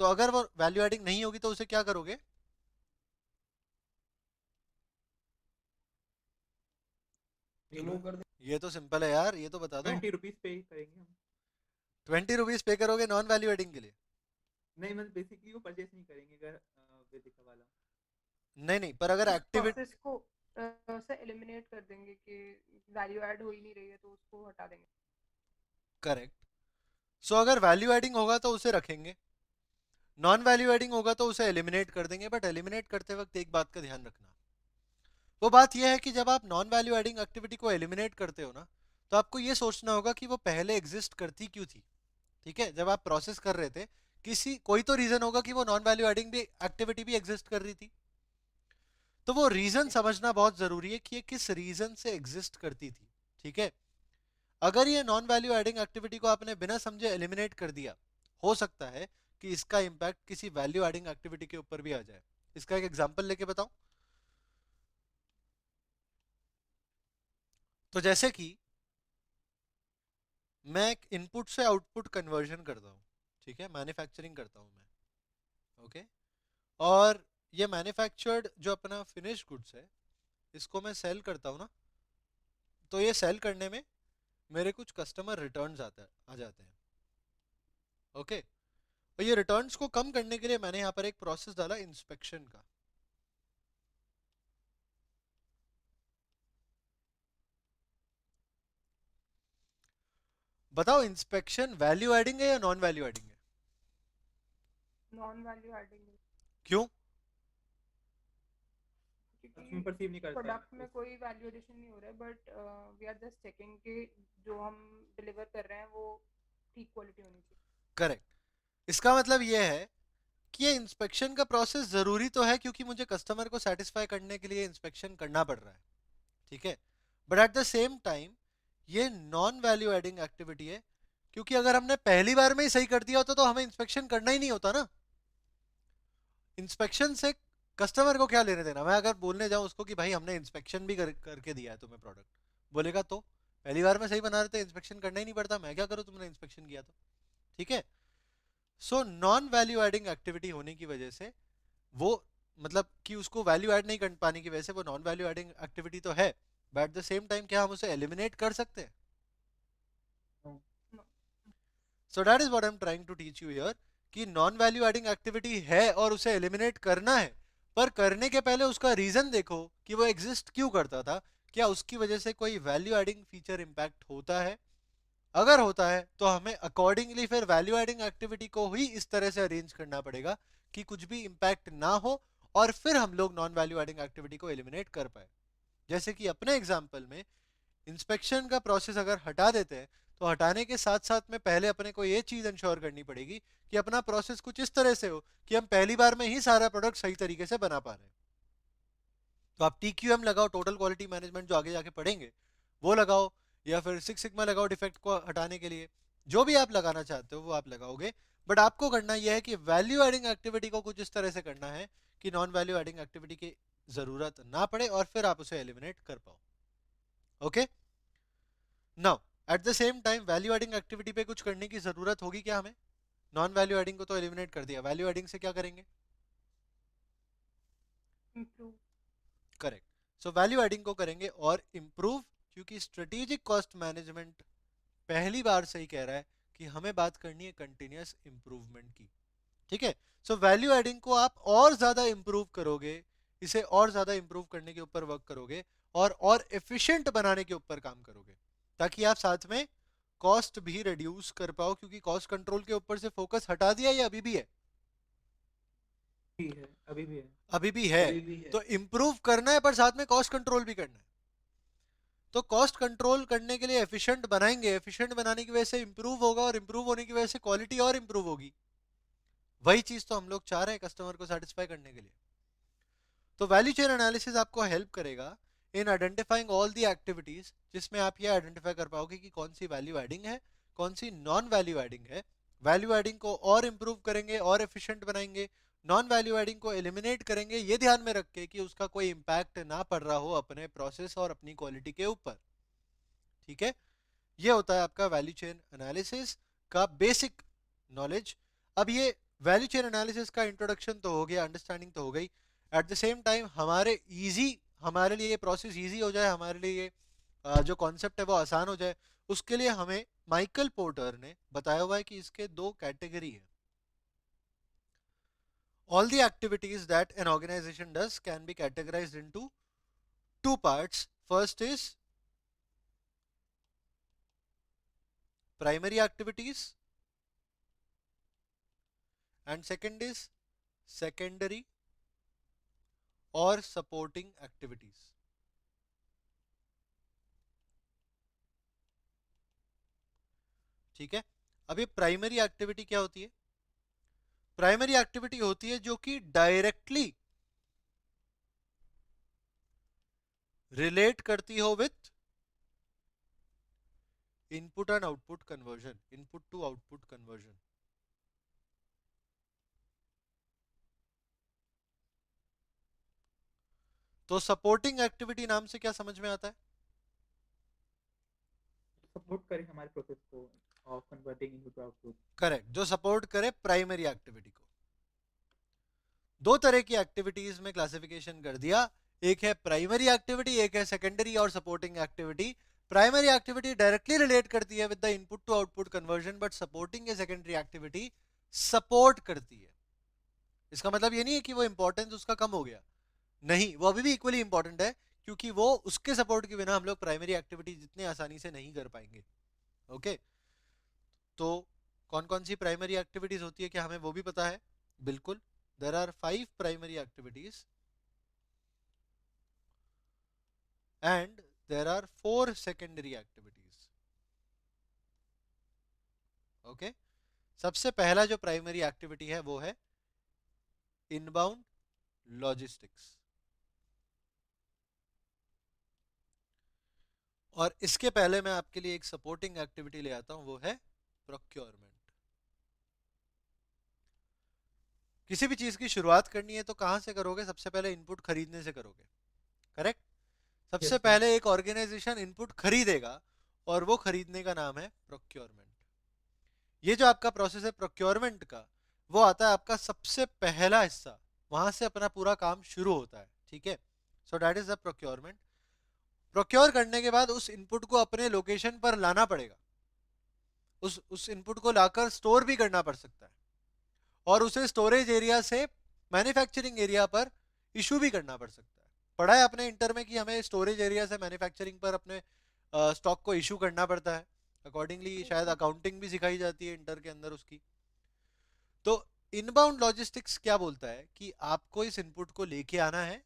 तो अगर वो वैल्यू एडिंग नहीं होगी तो उसे क्या करोगे? रिमूव कर दे। ये तो सिंपल है यार, ये तो बता दो। 20 रुपीज पे ही करेंगे हम। 20 रुपीज पे करोगे नॉन वैल्यू एडिंग के लिए? नहीं मतलब बेसिकली वो परचेस नहीं करेंगे अगर वेदिका वाला। नहीं नहीं, पर अगर उस एक्टिविटी, प्रोसेस को से एलिमिनेट कर देंगे कि वैल्यू ऐड हो ही नहीं रही है तो उसको हटा देंगे। करेक्ट। सो अगर वैल्यू एडिंग होगा तो उसे रखेंगे, नॉन वैल्यू एडिंग होगा तो उसे एलिमिनेट कर देंगे। बट एलिमिनेट करते वक्त एक बात का ध्यान रखना, वो बात यह है कि जब आप नॉन वैल्यू एडिंग एक्टिविटी को एलिमिनेट करते हो ना, तो आपको ये सोचना होगा कि वो पहले एग्जिस्ट करती क्यों थी। ठीक है, जब आप प्रोसेस कर रहे थे, कोई तो रीजन होगा कि वो नॉन वैल्यू एडिंग भी एक्टिविटी भी एग्जिस्ट कर रही थी। तो वो रीजन समझना बहुत जरूरी है कि ये किस रीजन से एग्जिस्ट करती थी। ठीक है, अगर ये नॉन वैल्यू एडिंग एक्टिविटी को आपने बिना समझे एलिमिनेट कर दिया, हो सकता है कि इसका इंपैक्ट किसी वैल्यू एडिंग एक्टिविटी के ऊपर भी आ जाए। इसका एक एग्जांपल लेके बताऊं? तो जैसे कि मैं एक इनपुट से आउटपुट कन्वर्जन करता हूं, ठीक है, मैन्युफैक्चरिंग करता हूं मैं। ओके, और ये मैन्युफैक्चर्ड जो अपना फिनिश गुड्स है, इसको मैं सेल करता हूं ना, तो ये सेल करने में मेरे कुछ कस्टमर रिटर्न्स आ जाते हैं। ओके, और ये रिटर्न्स को कम करने के लिए मैंने यहाँ पर एक प्रोसेस डाला इंस्पेक्शन का। बताओ, इंस्पेक्शन वैल्यू एडिंग है या नॉन वैल्यू एडिंग है? नॉन वैल्यू एडिंग क्यों? क्योंकि परसीव नहीं करता है प्रोडक्ट में कोई वैल्यू एडिशन नहीं हो रहा है, but we are just checking कि जो हम डिलीवर कर रहे हैं वो ठीक क्वालिटी होनी चाहिए। करेक्ट। इसका मतलब ये है कि ये इंस्पेक्शन का प्रोसेस जरूरी तो है क्योंकि मुझे कस्टमर को सेटिस्फाई करने के लिए इंस्पेक्शन करना पड़ रहा है। ठीक है, but at the same time ये नॉन वैल्यू एडिंग एक्टिविटी है क्योंकि अगर हमने पहली बार में ही सही कर दिया होता तो हमें इंस्पेक्शन करना ही नहीं होता ना। इंस्पेक्शन से कस्टमर को क्या लेने देना? मैं अगर बोलने जाऊं उसको कि भाई हमने इंस्पेक्शन भी करके दिया है तुम्हें प्रोडक्ट, बोलेगा तो पहली बार में सही बना रहे थे, इंस्पेक्शन करना ही नहीं पड़ता, मैं क्या करूं, तुमने इंस्पेक्शन किया तो। ठीक है, so non value adding activity होने की वजह से वो, मतलब कि उसको वैल्यू ऐड नहीं कर पाने की वजह से वो नॉन वैल्यू एडिंग एक्टिविटी तो है, but at the same time क्या हम उसे एलिमिनेट कर सकते हैं? So that is what I am trying to teach you here कि नॉन वैल्यू एडिंग एक्टिविटी है और उसे एलिमिनेट करना है, पर करने के पहले उसका रीजन देखो कि वो एग्जिस्ट क्यों करता था। क्या उसकी वजह से कोई वैल्यू एडिंग फीचर इंपैक्ट होता है? अगर होता है तो हमें अकॉर्डिंगली फिर वैल्यू एडिंग एक्टिविटी को ही इस तरह से अरेंज करना पड़ेगा कि कुछ भी इंपैक्ट ना हो और फिर हम लोग नॉन वैल्यू एडिंग एक्टिविटी को एलिमिनेट कर पाए। जैसे कि अपने एग्जांपल में इंस्पेक्शन का प्रोसेस अगर हटा देते हैं तो हटाने के साथ साथ में पहले अपने को ये चीज इंश्योर करनी पड़ेगी कि अपना प्रोसेस कुछ इस तरह से हो कि हम पहली बार में ही सारा प्रोडक्ट सही तरीके से बना पा रहे हैं। तो आप TQM लगाओ, टोटल क्वालिटी मैनेजमेंट, जो आगे जाके पढ़ेंगे वो लगाओ, या फिर सिक्स सिग्मा लगाओ डिफेक्ट को हटाने के लिए। जो भी आप लगाना चाहते हो वो आप लगाओगे, बट आपको करना यह है कि वैल्यू एडिंग एक्टिविटी को कुछ इस तरह से करना है कि नॉन वैल्यू एडिंग एक्टिविटी की जरूरत ना पड़े और फिर आप उसे एलिमिनेट कर पाओ। Okay, now at the same time value adding activity पे कुछ करने की जरूरत होगी क्या हमें? नॉन वैल्यू एडिंग को तो एलिमिनेट कर दिया, वैल्यू एडिंग से क्या करेंगे? Improve. Correct. So value adding को करेंगे और इम्प्रूव, क्योंकि स्ट्रेटेजिक कॉस्ट मैनेजमेंट पहली बार सही कह रहा है कि हमें बात करनी है कंटिन्यूअस इंप्रूवमेंट की। ठीक है, सो वैल्यू एडिंग को आप और ज्यादा इंप्रूव करोगे इसे और ज़्यादा इंप्रूव करने के ऊपर वर्क करोगे और एफिशिएंट बनाने के ऊपर काम करोगे, ताकि आप साथ में कॉस्ट भी रिड्यूस कर पाओ, क्योंकि कॉस्ट कंट्रोल के ऊपर से फोकस हटा दिया या अभी भी है? भी है, अभी भी है। अभी भी है। अभी भी है। तो इंप्रूव करना है पर साथ में कॉस्ट कंट्रोल भी करना है। तो कॉस्ट कंट्रोल करने के लिए एफिशिएंट बनाएंगे, एफिशिएंट बनाने की वजह से इंप्रूव होगा और इंप्रूव होने की वजह से क्वालिटी और इंप्रूव होगी। वही चीज तो हम लोग चाह रहे हैं कस्टमर को सेटिस्फाई करने के लिए। तो वैल्यू चेन एनालिसिस आपको हेल्प करेगा in identifying all the activities, जिसमें आप ये आइडेंटिफाई कर पाओगे कि कौन सी वैल्यू एडिंग है, कौन सी नॉन वैल्यू एडिंग है। वैल्यू एडिंग को और इंप्रूव करेंगे और एफिशिएंट बनाएंगे, नॉन वैल्यू एडिंग को एलिमिनेट करेंगे, ये ध्यान में रख के कि उसका कोई इम्पैक्ट ना पड़ रहा हो अपने प्रोसेस और अपनी क्वालिटी के ऊपर। ठीक है, ये होता है आपका वैल्यू चेन एनालिसिस का बेसिक नॉलेज। अब ये वैल्यू चेन एनालिसिस का इंट्रोडक्शन तो हो गया, अंडरस्टैंडिंग तो हो गई। एट द सेम टाइम हमारे लिए ये प्रोसेस इजी हो जाए, हमारे लिए ये जो कॉन्सेप्ट है वो आसान हो जाए, उसके लिए हमें माइकल पोर्टर ने बताया हुआ है कि इसके दो कैटेगरी है। All the activities that an organization does can be categorized into two parts. First is primary activities and second is secondary or supporting activities. ठीक है, अब ये प्राइमरी एक्टिविटी क्या होती है? प्राइमरी एक्टिविटी होती है जो कि डायरेक्टली रिलेट करती हो with input and output conversion, input to output conversion. तो सपोर्टिंग एक्टिविटी नाम से क्या समझ में आता है? सपोर्ट करें हमारे प्रोसेस को of converting input to output. Correct, जो सपोर्ट करे प्राइमरी एक्टिविटी को। दो तरह की एक्टिविटीज में क्लासिफिकेशन कर दिया, एक है प्राइमरी एक्टिविटी, एक है सेकेंडरी और supporting activity. Primary activity directly relate करती है with the input to output conversion, but supporting a secondary activity support करती है। इसका मतलब ये नहीं है कि वो इंपॉर्टेंस उसका कम हो गया, नहीं, वो अभी भी इक्वली इंपॉर्टेंट है, क्योंकि वो उसके सपोर्ट के बिना हम लोग प्राइमरी एक्टिविटी जितने आसानी से नहीं कर पाएंगे। ओके, तो कौन कौन सी प्राइमरी एक्टिविटीज होती है, क्या हमें वो भी पता है? बिल्कुल, there are 5 primary activities and there are 4 secondary activities. Okay, सबसे पहला जो प्राइमरी एक्टिविटी है वो है इनबाउंड लॉजिस्टिक्स, और इसके पहले मैं आपके लिए एक सपोर्टिंग एक्टिविटी ले आता हूं, वो है प्रोक्योरमेंट। किसी भी चीज की शुरुआत करनी है तो कहां से करोगे? सबसे पहले इनपुट खरीदने से करोगे, करेक्ट? सबसे Yes, पहले एक ऑर्गेनाइजेशन इनपुट खरीदेगा और वो खरीदने का नाम है प्रोक्योरमेंट। ये जो आपका प्रोसेस है प्रोक्योरमेंट का, वो आता है आपका सबसे पहला हिस्सा, वहां से अपना पूरा काम शुरू होता है। ठीक है, सो that is the procurement. Procure करने के बाद उस इनपुट को अपने लोकेशन पर लाना पड़ेगा, उस इनपुट को लाकर स्टोर भी करना पड़ सकता है, और उसे स्टोरेज एरिया से मैन्युफैक्चरिंग एरिया पर इशू भी करना पड़ सकता है। पढ़ा है आपने इंटर में कि हमें स्टोरेज एरिया से मैन्युफैक्चरिंग पर अपने स्टॉक को इशू करना पड़ता है, अकॉर्डिंगली शायद अकाउंटिंग भी सिखाई जाती है इंटर के अंदर उसकी। तो इनबाउंड लॉजिस्टिक्स क्या बोलता है कि आपको इस इनपुट को लेके आना है,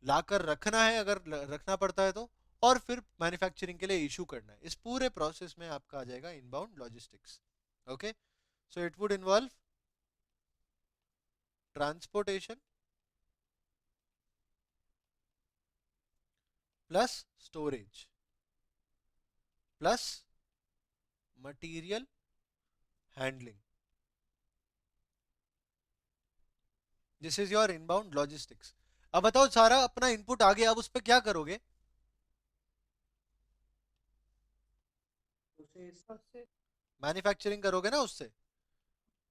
लाकर रखना है अगर रखना पड़ता है तो, और फिर मैन्युफैक्चरिंग के लिए इशू करना है। इस पूरे प्रोसेस में आपका आ जाएगा inbound logistics. Okay, so it would involve transportation plus storage plus material handling. This is your inbound logistics. अब बताओ, सारा अपना इनपुट आ गया, अब उस पर क्या करोगे? उससे मैन्युफैक्चरिंग करोगे ना उससे।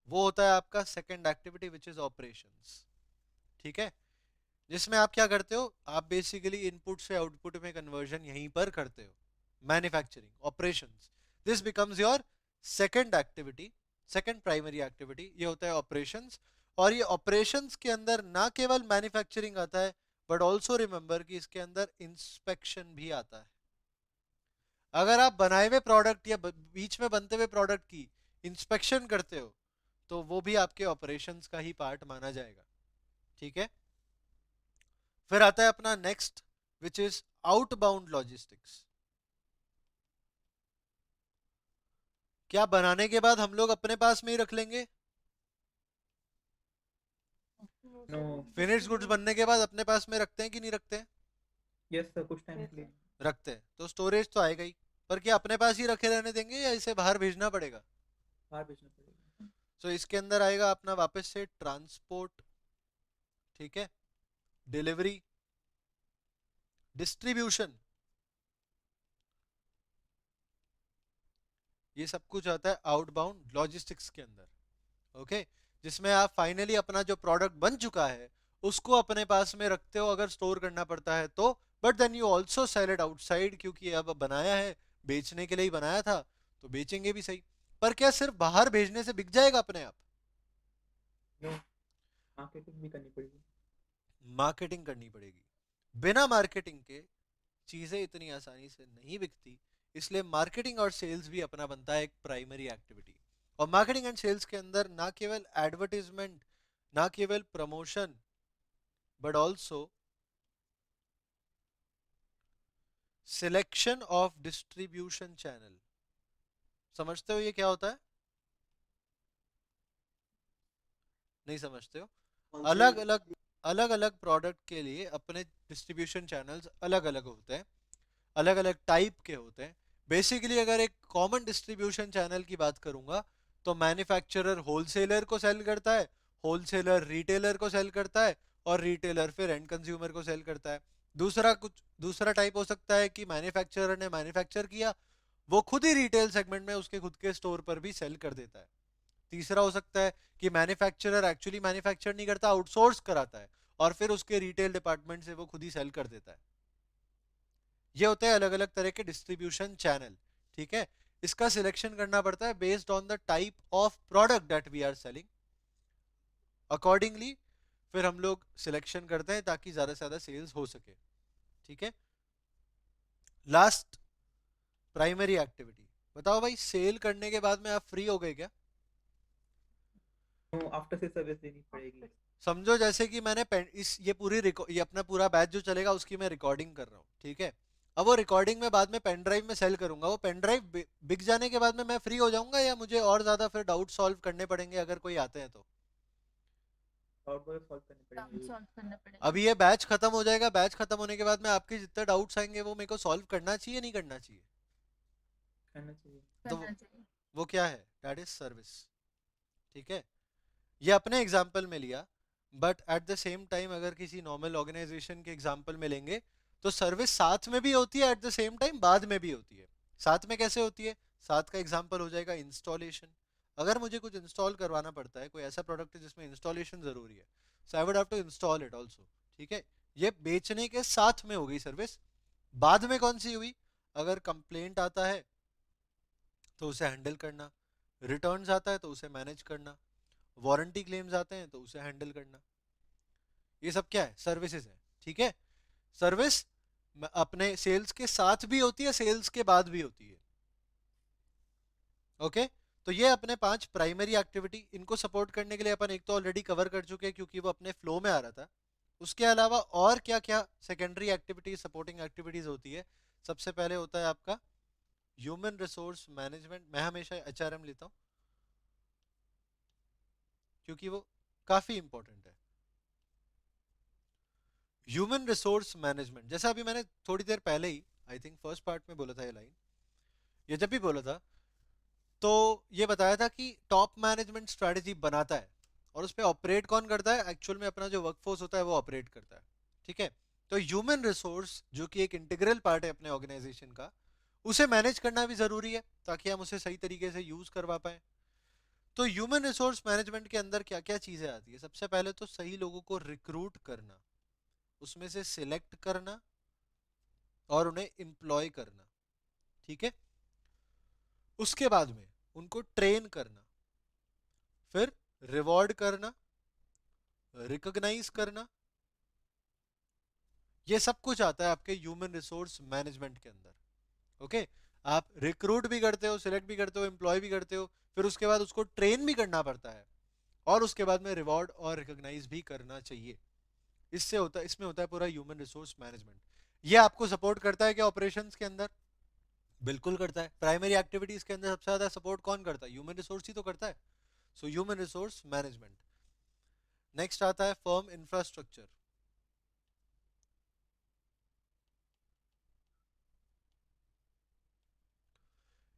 वो होता है आपका second activity which is operations. ठीक है, जिसमें आप क्या करते हो? आप बेसिकली इनपुट से आउटपुट में कन्वर्जन यहीं पर करते हो, manufacturing operations. This becomes your second activity, second primary activity, ये होता है ऑपरेशंस। और ये ऑपरेशंस के अंदर ना केवल मैन्युफैक्चरिंग आता है बट ऑल्सो रिमेंबर कि इसके अंदर इंस्पेक्शन भी आता है। अगर आप बनाए हुए प्रोडक्ट या बीच में बनते हुए प्रोडक्ट की इंस्पेक्शन करते हो तो वो भी आपके ऑपरेशंस का ही पार्ट माना जाएगा। ठीक है, फिर आता है अपना next which is outbound logistics. क्या बनाने के बाद हम लोग अपने पास में ही रख लेंगे? वो No. सब फिनिश्ड गुड्स बनने के बाद अपने पास में रखते हैं कि नहीं रखते हैं? यस सर, कुछ टाइम Yes, के लिए sir. रखते हैं, तो स्टोरेज तो आएगा ही, पर क्या अपने पास ही रखे रहने देंगे या इसे बाहर भेजना पड़ेगा? बाहर भेजना पड़ेगा। तो इसके अंदर आएगा अपना वापस से ट्रांसपोर्ट, ठीक है, डिलीवरी, डिस्ट्रीब्यूशन, ये सब कुछ आता है आउटबाउंड लॉजिस्टिक्स के अंदर। ओके, जिसमें आप फाइनली अपना जो प्रोडक्ट बन चुका है उसको अपने पास में रखते हो अगर स्टोर करना पड़ता है तो, but then you also sell it outside, क्योंकि अब बनाया है, बेचने के लिए ही बनाया था तो बेचेंगे भी सही। पर क्या सिर्फ बाहर भेजने से बिक जाएगा अपने आप? नो, मार्केटिंग भी करनी पड़ेगी। मार्केटिंग करनी पड़ेगी। बिना मार्केटिंग के चीजें इतनी आसानी से नहीं बिकती, इसलिए मार्केटिंग और सेल्स भी अपना बनता है एक प्राइमरी एक्टिविटी। और मार्केटिंग एंड सेल्स के अंदर ना केवल एडवर्टीजमेंट, ना केवल promotion, but also selection of distribution channel. समझते हो ये क्या होता है? नहीं समझते हो? अलग अलग अलग अलग प्रोडक्ट के लिए अपने डिस्ट्रीब्यूशन चैनल्स अलग अलग होते हैं, अलग अलग टाइप के होते हैं। बेसिकली अगर एक कॉमन डिस्ट्रीब्यूशन चैनल की बात करूंगा तो मैन्युफैक्चरर होलसेलर को सेल करता है, होलसेलर रिटेलर को सेल करता है, और रिटेलर फिर एंड कंज्यूमर को सेल करता है। दूसरा टाइप हो सकता है कि मैन्युफैक्चरर ने मैन्युफैक्चर किया, वो खुद ही रिटेल सेगमेंट में उसके खुद के स्टोर पर भी सेल कर देता है। तीसरा हो सकता है कि मैन्युफैक्चरर एक्चुअली मैन्युफैक्चर नहीं करता, आउटसोर्स कराता है और फिर उसके रिटेल डिपार्टमेंट से वो खुद ही सेल कर देता है। ये होते हैं अलग अलग तरह के डिस्ट्रीब्यूशन चैनल। ठीक है, इसका सिलेक्शन करना पड़ता है based on the type of product that we are selling. Accordingly फिर हम लोग सिलेक्शन करते हैं ताकि ज्यादा से ज्यादा सेल्स हो सके। ठीक है, लास्ट प्राइमरी एक्टिविटी। बताओ भाई, सेल करने के बाद में आप फ्री हो गए क्या? नो, आफ्टर से सर्विस देनी पड़ेगी। समझो जैसे कि मैंने ये अपना पूरा बैच जो चलेगा उसकी मैं रिकॉर्डिंग कर रहा हूँ, ठीक है। अब वो रिकॉर्डिंग में बाद में पेन ड्राइव में सेल करूंगा, वो पेन ड्राइव बिक जाने के बाद में मैं फ्री हो जाऊंगा या मुझे और ज्यादा फिर डाउट सॉल्व करने पड़ेंगे अगर कोई आते हैं तो? और वो सॉल्व करने काम पड़ेंगे। सॉल्व करना पड़ेगा। अभी ये बैच खत्म हो जाएगा, बैच खत्म होने के बाद में आपके जितने डाउट्स आएंगे वो मेरे को सॉल्व करना चाहिए नहीं करना चाहिए? करना चाहिए। तो करना चाहिए। वो क्या है? That is service. ठीक है, ये अपने एग्जाम्पल में लिया, but at the same time अगर किसी नॉर्मल ऑर्गेनाइजेशन के एग्जाम्पल में लेंगे तो सर्विस साथ में भी होती है, एट द सेम टाइम बाद में भी होती है। साथ में कैसे होती है? साथ का एग्जाम्पल हो जाएगा इंस्टॉलेशन। अगर मुझे कुछ इंस्टॉल करवाना पड़ता है, कोई ऐसा प्रोडक्ट है जिसमें इंस्टॉलेशन जरूरी है, so I would have to install it also. ठीक है, ये बेचने के साथ में हो गई सर्विस। बाद में कौन सी हुई? अगर कंप्लेंट आता है तो उसे हैंडल करना, रिटर्न्स आता है तो उसे मैनेज करना, वारंटी क्लेम्स आते हैं तो उसे हैंडल करना। ये सब क्या है? सर्विसेज है। ठीक है, सर्विस अपने सेल्स के साथ भी होती है, सेल्स के बाद भी होती है। ओके, तो ये अपने 5 प्राइमरी एक्टिविटी, इनको सपोर्ट करने के लिए अपन एक तो ऑलरेडी कवर कर चुके हैं क्योंकि वो अपने फ्लो में आ रहा था। उसके अलावा और क्या क्या सेकेंडरी एक्टिविटीज, सपोर्टिंग एक्टिविटीज होती है? सबसे पहले होता है आपका ह्यूमन रिसोर्स मैनेजमेंट। मैं हमेशा एचआरएम लेता हूं क्योंकि वो काफी इंपॉर्टेंट है। ह्यूमन रिसोर्स मैनेजमेंट, जैसा अभी मैंने थोड़ी देर पहले ही आई थिंक फर्स्ट पार्ट में बोला था ये लाइन, ये जब भी बोला था तो ये बताया था कि टॉप मैनेजमेंट स्ट्रेटजी बनाता है और उस पर ऑपरेट कौन करता है? एक्चुअल में अपना जो वर्कफोर्स होता है वो ऑपरेट करता है। ठीक है, तो ह्यूमन रिसोर्स जो कि एक इंटीग्रल पार्ट है अपने ऑर्गेनाइजेशन का, उसे मैनेज करना भी जरूरी है ताकि हम उसे सही तरीके से यूज करवा पाए। तो ह्यूमन रिसोर्स मैनेजमेंट के अंदर क्या क्या चीजें आती है? सबसे पहले तो सही लोगों को रिक्रूट करना, उसमें से सिलेक्ट करना और उन्हें एम्प्लॉय करना। ठीक है, उसके बाद में उनको ट्रेन करना, फिर रिवॉर्ड करना, रिकॉग्नाइज करना, ये सब कुछ आता है आपके ह्यूमन रिसोर्स मैनेजमेंट के अंदर। ओके, आप रिक्रूट भी करते हो, सिलेक्ट भी करते हो, एम्प्लॉय भी करते हो, फिर उसके बाद उसको ट्रेन भी करना पड़ता है, और उसके बाद में रिवॉर्ड और रिकॉग्नाइज भी करना चाहिए। इससे होता है, इसमें होता है पूरा ह्यूमन रिसोर्स मैनेजमेंट। ये आपको सपोर्ट करता है क्या ऑपरेशंस के अंदर? बिल्कुल करता है। प्राइमरी एक्टिविटीज के अंदर सबसे ज्यादा सपोर्ट कौन करता है? ह्यूमन रिसोर्स ही तो करता है। So human resource management. Next आता है फर्म इंफ्रास्ट्रक्चर।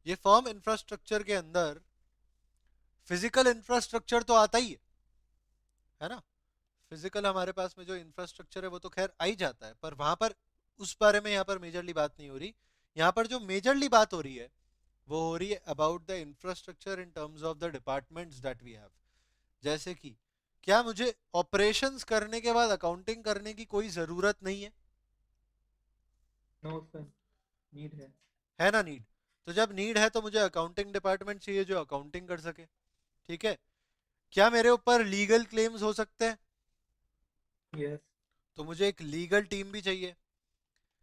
ये फर्म इंफ्रास्ट्रक्चर के अंदर फिजिकल इंफ्रास्ट्रक्चर तो आता ही है ना। फिजिकल हमारे पास में जो इंफ्रास्ट्रक्चर है वो तो खैर आ ही जाता है, पर वहां पर उस बारे में यहाँ पर मेजरली बात नहीं हो रही। यहाँ पर जो मेजरली बात हो रही है वो हो रही है about the infrastructure in terms of the departments that we have. जैसे कि क्या मुझे ऑपरेशंस करने के बाद अकाउंटिंग करने की कोई जरूरत नहीं है? नो सर, नीड है ना नीड। तो जब नीड है तो मुझे अकाउंटिंग डिपार्टमेंट चाहिए जो अकाउंटिंग कर सके। ठीक है। क्या मेरे ऊपर लीगल क्लेम्स हो सकते हैं? यस। तो मुझे एक लीगल टीम भी चाहिए।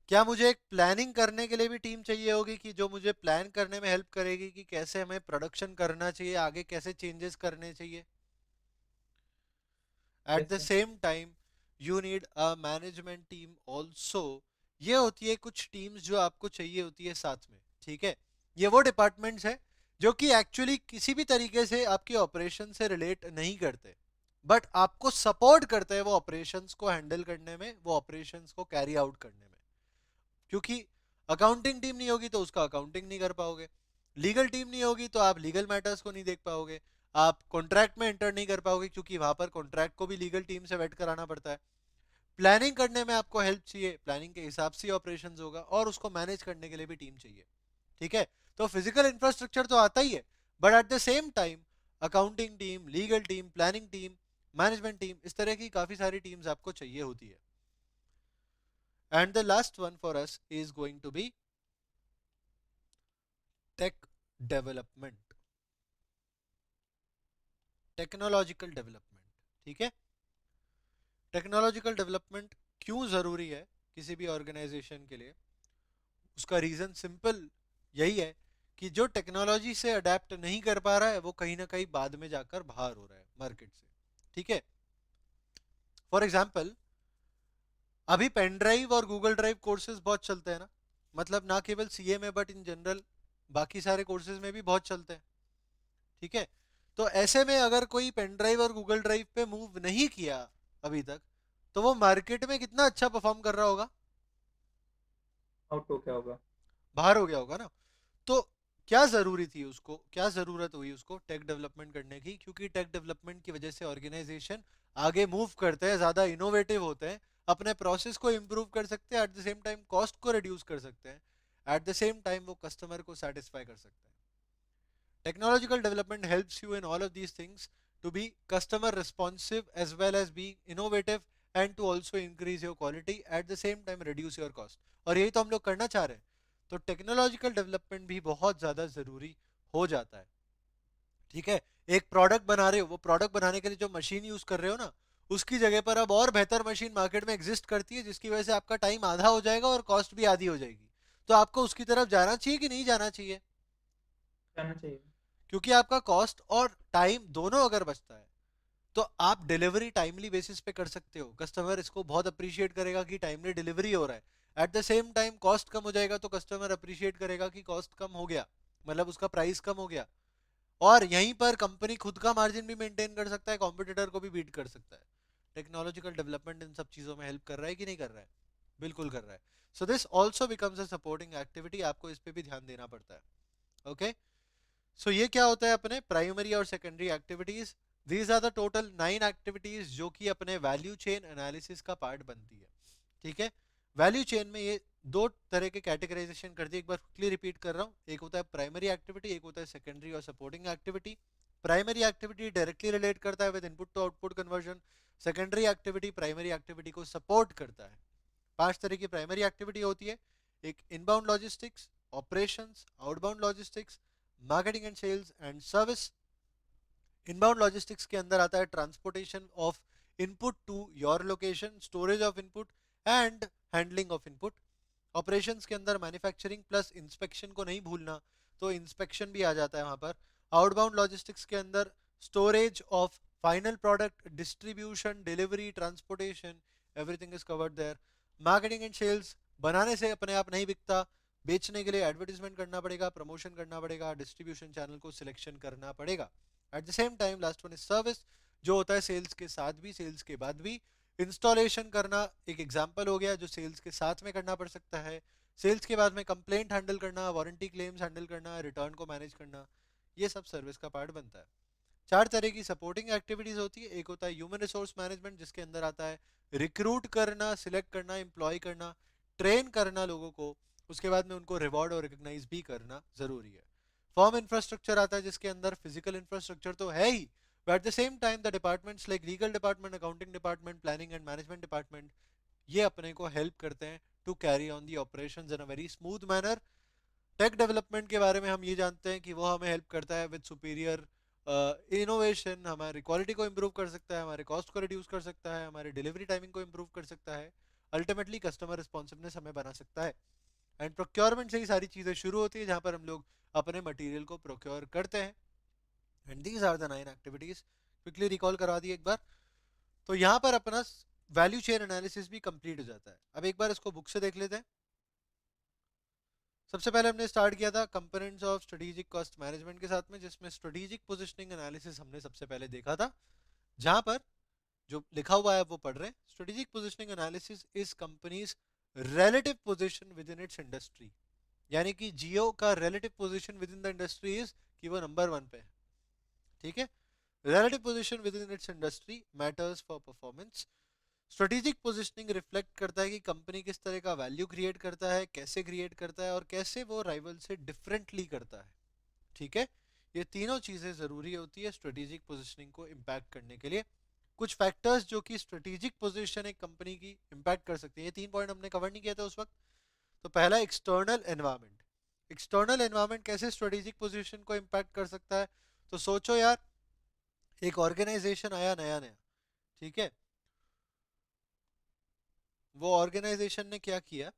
क्या मुझे एक प्लानिंग करने के लिए भी टीम चाहिए होगी कि जो मुझे प्लान करने में हेल्प करेगी कि कैसे हमें प्रोडक्शन करना चाहिए, आगे कैसे चेंजेस करने चाहिए। At yes the sir. Same time you need a management team also. ये होती है कुछ टीम्स जो आपको चाहिए होती है साथ में। ठीक है। ये वो डिपार्टमेंट्स है जो कि एक्चुअली किसी भी तरीके से आपके ऑपरेशन से रिलेट नहीं करते, बट आपको सपोर्ट करते हैं वो ऑपरेशंस को हैंडल करने में, वो ऑपरेशंस को कैरी आउट करने में। क्योंकि अकाउंटिंग टीम नहीं होगी तो उसका अकाउंटिंग नहीं कर पाओगे, लीगल टीम नहीं होगी तो आप लीगल मैटर्स को नहीं देख पाओगे, आप कॉन्ट्रैक्ट में एंटर नहीं कर पाओगे क्योंकि वहां पर कॉन्ट्रैक्ट को भी लीगल टीम से वेट कराना पड़ता है। प्लानिंग करने में आपको हेल्प चाहिए, प्लानिंग के हिसाब से ऑपरेशंस होगा, और उसको मैनेज करने के लिए भी टीम चाहिए। ठीक है। तो फिजिकल इंफ्रास्ट्रक्चर तो आता ही है, but at the same time accounting team, legal team, planning team, management team, इस तरह की काफी सारी टीम्स आपको चाहिए होती है। And the last one for us is going to be tech development, technological development. ठीक है। टेक्नोलॉजिकल डेवलपमेंट क्यों जरूरी है किसी भी ऑर्गेनाइजेशन के लिए? उसका रीजन सिंपल यही है कि जो टेक्नोलॉजी से अडेप्ट नहीं कर पा रहा है वो कहीं ना कहीं बाद में जाकर बाहर हो रहा है मार्केट से। ठीक है। फॉर एग्जाम्पल, अभी पेन ड्राइव और गूगल ड्राइव कोर्सेज बहुत चलते हैं ना, मतलब ना केवल सीए में बट इन जनरल बाकी सारे कोर्सेज में भी बहुत चलते हैं। ठीक है। तो ऐसे में अगर कोई पेन ड्राइव और गूगल ड्राइव पे मूव नहीं किया अभी तक, तो वो मार्केट में कितना अच्छा परफॉर्म कर रहा होगा? आउट हो क्या होगा? बाहर हो गया होगा ना। तो क्या जरूरी थी उसको, क्या जरूरत हुई उसको टेक डेवलपमेंट करने की? क्योंकि टेक डेवलपमेंट की वजह से ऑर्गेनाइजेशन आगे मूव करते हैं, ज्यादा इनोवेटिव होते हैं, अपने प्रोसेस को इंप्रूव कर सकते हैं, eight the same time cost को रिड्यूस कर सकते हैं, एट द सेम टाइम वो कस्टमर को सेटिस्फाई कर सकते हैं। Technological development helps you in all of these things to be customer responsive as well as being innovative and to also increase your quality at the same time reduce your cost। और यही तो हम लोग करना चाह रहे हैं। तो टेक्नोलॉजिकल डेवलपमेंट भी बहुत ज्यादा जरूरी हो जाता है। ठीक है। एक प्रोडक्ट बना रहे हो, वो प्रोडक्ट बनाने के लिए जो मशीन यूज कर रहे हो ना, उसकी जगह पर अब और बेहतर मशीन मार्केट में एग्जिस्ट करती है जिसकी वजह से आपका टाइम आधा हो जाएगा और कॉस्ट भी आधी हो जाएगी। तो आपको उसकी तरफ जाना चाहिए कि नहीं जाना चाहिए? जाना चाहिए। क्योंकि आपका कॉस्ट और टाइम दोनों अगर बचता है तो आप डिलीवरी टाइमली बेसिस पे कर सकते हो, कस्टमर इसको बहुत अप्रिशिएट करेगा कि टाइमली डिलीवरी हो रहा है। At the same time cost कम हो जाएगा तो कस्टमर अप्रिशिएट करेगा कि कॉस्ट कम हो गया, मतलब उसका प्राइस कम हो गया, और यहीं पर कंपनी खुद का मार्जिन भी मेंटेन कर सकता है, कॉम्पिटिटर को भी बीट कर सकता है। टेक्नोलॉजिकल डेवलपमेंट इन सब चीजों में हेल्प कर रहा है कि नहीं कर रहा है? बिल्कुल कर रहा है। So this also becomes a supporting activity, आपको इस पे भी ध्यान देना पड़ता है। ओके। सो ये क्या होता है अपने प्राइमरी और secondary activities? These are the total 9 activities जो कि अपने वैल्यू चेन एनालिसिस का पार्ट बनती है। ठीक है। वैल्यू चेन में ये दो तरह के कैटेगराइजेशन कर दी, एक बार क्लियर रिपीट कर रहा हूँ। एक होता है प्राइमरी एक्टिविटी, एक होता है सेकेंडरी और supporting activity. Primary activity directly relate करता है with input to output conversion. Secondary activity primary activity को सपोर्ट करता है। 5 तरह की प्राइमरी एक्टिविटी होती है। एक inbound logistics, operations, outbound logistics, marketing and sales and service. Inbound logistics के अंदर आता है transportation of input to your location, storage of input and handling of input. Operations के अंदर मैन्युफैक्चरिंग प्लस इंस्पेक्शन को नहीं भूलना, तो इंस्पेक्शन भी आ जाता है वहां पर। आउटबाउंड लॉजिस्टिक्स के अंदर storage of final product, distribution, delivery, transportation, everything is covered there. Marketing and sales, बनाने से अपने आप नहीं बिकता, बेचने के लिए एडवर्टीजमेंट करना पड़ेगा, प्रमोशन करना पड़ेगा, डिस्ट्रीब्यूशन चैनल को सिलेक्शन करना पड़ेगा। Eight the same time last one is service, जो होता है सेल्स के साथ भी सेल्स के बाद भी। इंस्टॉलेशन करना एक एग्जांपल हो गया जो सेल्स के साथ में करना पड़ सकता है। सेल्स के बाद में कंप्लेंट हैंडल करना, वारंटी क्लेम्स हैंडल करना, रिटर्न को मैनेज करना, ये सब सर्विस का पार्ट बनता है। 4 तरह की सपोर्टिंग एक्टिविटीज होती है। एक होता है ह्यूमन रिसोर्स मैनेजमेंट, जिसके अंदर आता है रिक्रूट करना, सिलेक्ट करना, एम्प्लॉय करना, ट्रेन करना लोगों को, उसके बाद में उनको रिवॉर्ड और रिकॉग्नाइज भी करना जरूरी है। फॉर्म इंफ्रास्ट्रक्चर आता है जिसके अंदर फिजिकल इंफ्रास्ट्रक्चर तो है ही, but at the same time the departments like legal department, accounting department, planning and management department, ये अपने को हेल्प करते हैं to carry on the operations in a very smooth manner। Tech development के बारे में हम ये जानते हैं कि वो हमें हेल्प करता है विद सुपीरियर इनोवेशन, हमारी क्वालिटी को इम्प्रूव कर सकता है, हमारे कॉस्ट को रिड्यूस कर सकता है, हमारी डिलीवरी टाइमिंग को इम्प्रूव कर सकता है, अल्टीमेटली कस्टमर रिस्पॉन्सिवनेस हमें बना सकता है। एंड प्रोक्योरमेंट से ही सारी चीज़ें शुरू होती है, जहाँ पर हम लोग अपने मटेरियल को प्रोक्योर करते हैं। And these are the 9 activities, quickly recall करा दिए एक बार। तो यहाँ पर अपना वैल्यू चेन एनालिसिस भी कंप्लीट हो जाता है। अब एक बार इसको बुक से देख लेते हैं। सबसे पहले हमने स्टार्ट किया था components of strategic cost management के साथ में, जिसमें स्ट्रेटेजिक पोजीशनिंग एनालिसिस हमने सबसे पहले देखा था। जहां पर जो लिखा हुआ है वो पढ़ रहे हैं। Strategic positioning analysis is companies relative position with in its industry, यानी कि जियो का relative position with in the industry is कि वो नंबर 1 पे है। ठीक है, relative position with in its industry matters for performance. Strategic positioning reflect करता है कि कंपनी किस तरह का वैल्यू क्रिएट करता है, कैसे क्रिएट करता है और कैसे वो राइवल से डिफरेंटली करता है। ठीक है, ये तीनों चीजें जरूरी होती है स्ट्रेटेजिक पोजीशनिंग को इम्पैक्ट करने के लिए। कुछ फैक्टर्स जो कि स्ट्रेटेजिक पोजीशन एक कंपनी की इम्पैक्ट कर सकते हैं, ये 3 पॉइंट हमने कवर नहीं किया था उस वक्त। तो पहला एक्सटर्नल एनवायरनमेंट। एक्सटर्नल एनवायरनमेंट कैसे स्ट्रेटेजिक पोजीशन को इम्पैक्ट कर सकता है? तो सोचो यार, एक ऑर्गेनाइजेशन आया नया नया, ठीक है, वो ऑर्गेनाइजेशन ने क्या किया,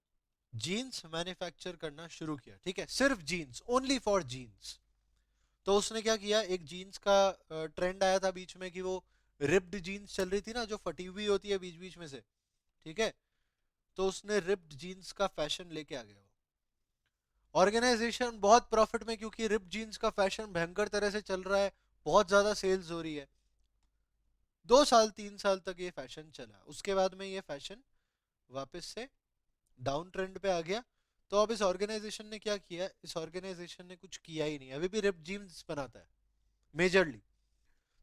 जीन्स मैन्युफैक्चर करना शुरू किया। ठीक है, सिर्फ जीन्स, ओनली फॉर जीन्स। तो उसने क्या किया, एक जीन्स का ट्रेंड आया था बीच में कि वो रिप्ड जीन्स चल रही थी ना, जो फटी हुई होती है बीच बीच में से। ठीक है, तो उसने रिप्ड जीन्स का फैशन लेके आ गया। ऑर्गेनाइजेशन बहुत प्रॉफिट में, क्योंकि रिप्ड जीन्स का फैशन भयंकर तरह से चल रहा है, बहुत ज्यादा सेल्स हो रही है। 2 साल 3 साल तक ये फैशन चला, उसके बाद में ये फैशन वापस से डाउन ट्रेंड पे आ गया। तो अब इस ऑर्गेनाइजेशन ने क्या किया, इस ऑर्गेनाइजेशन ने कुछ किया ही नहीं, अभी भी रिप जीन्स बनाता है मेजरली।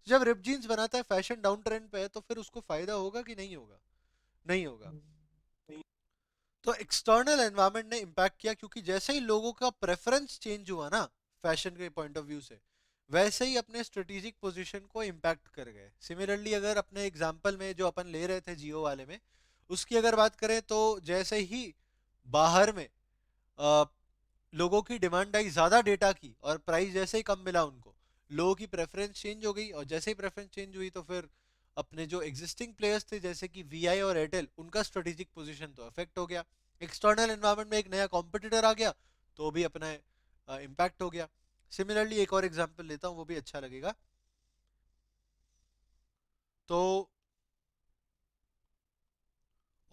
जब रिप जीन्स बनाता है, फैशन डाउन ट्रेंड पे है, तो फिर उसको फायदा होगा कि नहीं होगा? नहीं होगा। तो एक्सटर्नल एनवायरनमेंट ने इम्पैक्ट किया, क्योंकि जैसे ही लोगों का प्रेफरेंस चेंज हुआ ना फैशन के पॉइंट ऑफ व्यू से, वैसे ही अपने स्ट्रेटेजिक पोजीशन को इम्पैक्ट कर गए। सिमिलरली अगर अपने एग्जांपल में जो अपन ले रहे थे जियो वाले में, उसकी अगर बात करें तो जैसे ही बाहर में लोगों की डिमांड आई ज़्यादा डेटा की और प्राइस जैसे ही कम मिला उनको, लोगों की प्रेफरेंस चेंज हो गई। और जैसे ही प्रेफरेंस चेंज हुई तो फिर अपने जो एग्जिस्टिंग प्लेयर्स थे जैसे कि वीआई और एयरटेल, उनका स्ट्रेटेजिक पोजीशन तो अफेक्ट हो गया। एक्सटर्नल एनवायरनमेंट में एक नया कॉम्पिटिटर आ गया तो भी अपना इम्पैक्ट हो गया। सिमिलरली एक और एग्जांपल लेता हूँ, वो भी अच्छा लगेगा। तो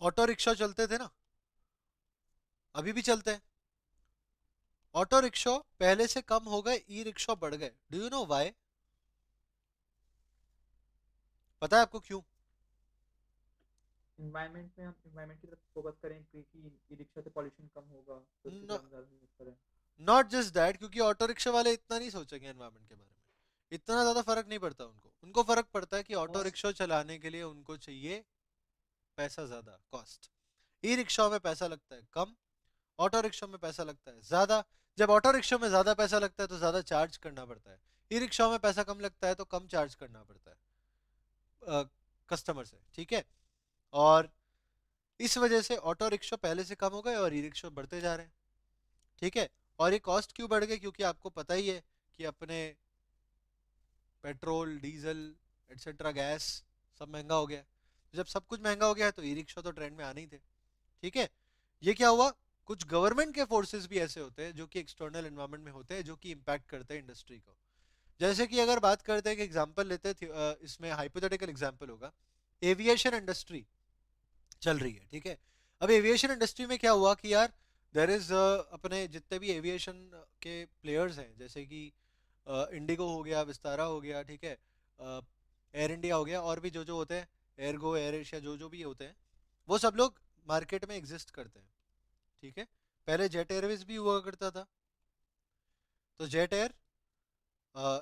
ऑटो रिक्शा चलते थे ना, अभी भी चलते हैं। ऑटो रिक्शा पहले से कम हो गए, ई रिक्शा बढ़ गए। Do you know why? पता है आपको क्यों? एनवायरनमेंट में हम एनवायरनमेंट की तरफ फोकस करें क्योंकि ई रिक्शा से पॉल्यूशन कम होगा, तो इसके लिए हम ज़्यादा यूज करें। नॉट जस्ट दैट, क्योंकि ऑटो रिक्शा वाले इतना नहीं सोचेंगे एनवायरनमेंट के बारे में, इतना ज्यादा फर्क नहीं पड़ता उनको। उनको फर्क पड़ता है कि ऑटो रिक्शा चलाने के लिए उनको चाहिए पैसा ज्यादा, कॉस्ट। ई रिक्शा में पैसा लगता है कम, ऑटो रिक्शा में पैसा लगता है ज्यादा। जब ऑटो रिक्शा में ज्यादा पैसा लगता है तो ज्यादा चार्ज करना पड़ता है, ई रिक्शा में पैसा कम लगता है तो कम चार्ज करना पड़ता है कस्टमर से। ठीक है, और इस वजह से ऑटो रिक्शा पहले से कम हो गए और ई रिक्शा बढ़ते जा रहे हैं। ठीक है, और ये कॉस्ट क्यों बढ़ गई? क्योंकि आपको पता ही है कि अपने पेट्रोल, डीजल, एटसेट्रा, गैस सब महंगा हो गया। जब सब कुछ महंगा हो गया है तो ई रिक्शा तो ट्रेंड में आने ही थे, ठीक है। ये क्या हुआ, कुछ गवर्नमेंट के फोर्सेस भी ऐसे होते हैं जो कि एक्सटर्नल एनवायरनमेंट में होते हैं, जो कि इम्पैक्ट करते हैं इंडस्ट्री को। जैसे कि अगर बात करते हैं कि एग्जांपल लेते हैं, इसमें हाइपोथेटिकल एग्जांपल होगा, एविएशन इंडस्ट्री चल रही है, ठीक है। अब एविएशन इंडस्ट्री में क्या हुआ कि यार देर इज अपने जितने भी एविएशन के प्लेयर्स हैं, जैसे कि इंडिगो हो गया, विस्तारा हो गया, ठीक है, एयर इंडिया हो गया, और भी जो जो होते हैं, एयरगो, एयर एशिया, जो जो भी होते हैं, वो सब लोग मार्केट में एग्जिस्ट करते हैं, ठीक है। पहले जेट एयरवेज भी हुआ करता था, तो जेट एयर,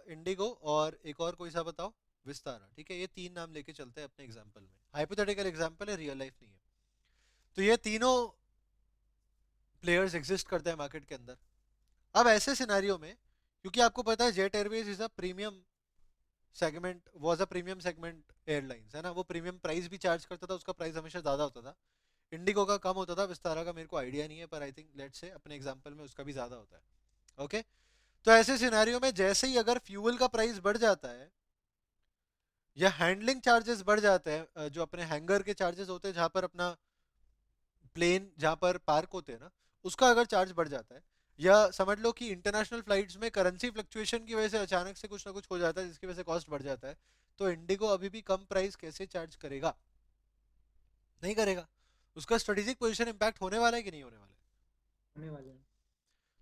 इंडिगो और एक और कोई सा बताओ, विस्तारा, ठीक है। ये तीन नाम लेके चलते हैं अपने एग्जाम्पल में, हाइपोथेटिकल एग्जाम्पल है, रियल लाइफ नहीं है। तो ये तीनों प्लेयर्स एग्जिस्ट करते हैं मार्केट के अंदर। अब ऐसे सिनारियो में, क्योंकि आपको पता है jet Airways is a premium segment, was a premium segment airlines, है ना, वो प्रीमियम प्राइस भी चार्ज करता था, उसका प्राइस हमेशा ज़्यादा होता था। इंडिगो का कम होता था, विस्तारा का मेरे को आइडिया नहीं है, पर आई थिंक लेट्स से अपने एग्जांपल में उसका भी ज़्यादा होता है, ओके। तो ऐसे सिनेरियो में जैसे ही अगर फ्यूल का प्राइस बढ़ जाता है या हैंडलिंग चार्जेस बढ़ जाते हैं, जो अपने हैंगर के चार्जेस होते हैं, जहाँ पर अपना प्लेन जहाँ पर पार्क होते हैं ना, उसका अगर चार्ज बढ़ जाता है, या समझ लो कि इंटरनेशनल फ्लाइट्स में करेंसी फ्लक्चुएशन की वजह से अचानक से कुछ ना कुछ हो जाता है जिसकी वजह से कॉस्ट बढ़ जाता है, तो इंडिगो अभी भी कम प्राइस कैसे चार्ज करेगा? नहीं करेगा। उसका स्ट्रेटेजिक पोजीशन इंपैक्ट होने वाला है कि नहीं होने वाला है? होने वाले हैं।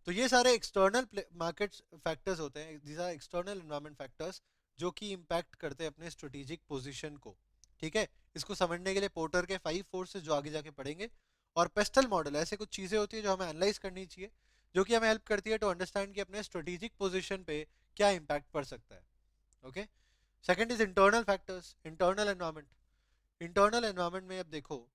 तो ये सारे एक्सटर्नल मार्केट फैक्टर्स होते हैं, these are external environment factors, जो कि इंपैक्ट करते हैं अपने स्ट्रेटेजिक पोजीशन को, ठीक है। इसको समझने के लिए पोर्टर के 5 फोर्सेस जो आगे जाके पढ़ेंगे, और पेस्टल मॉडल, ऐसे कुछ चीज़ें होती है जो हमें एनालाइज करनी चाहिए, जो कि हमें हेल्प करती है टू अंडरस्टैंड कि अपने स्ट्रेटेजिक पोजीशन पे क्या इंपैक्ट पड़ सकता है, okay. Second is internal factors, internal environment. Internal environment में अब देखो,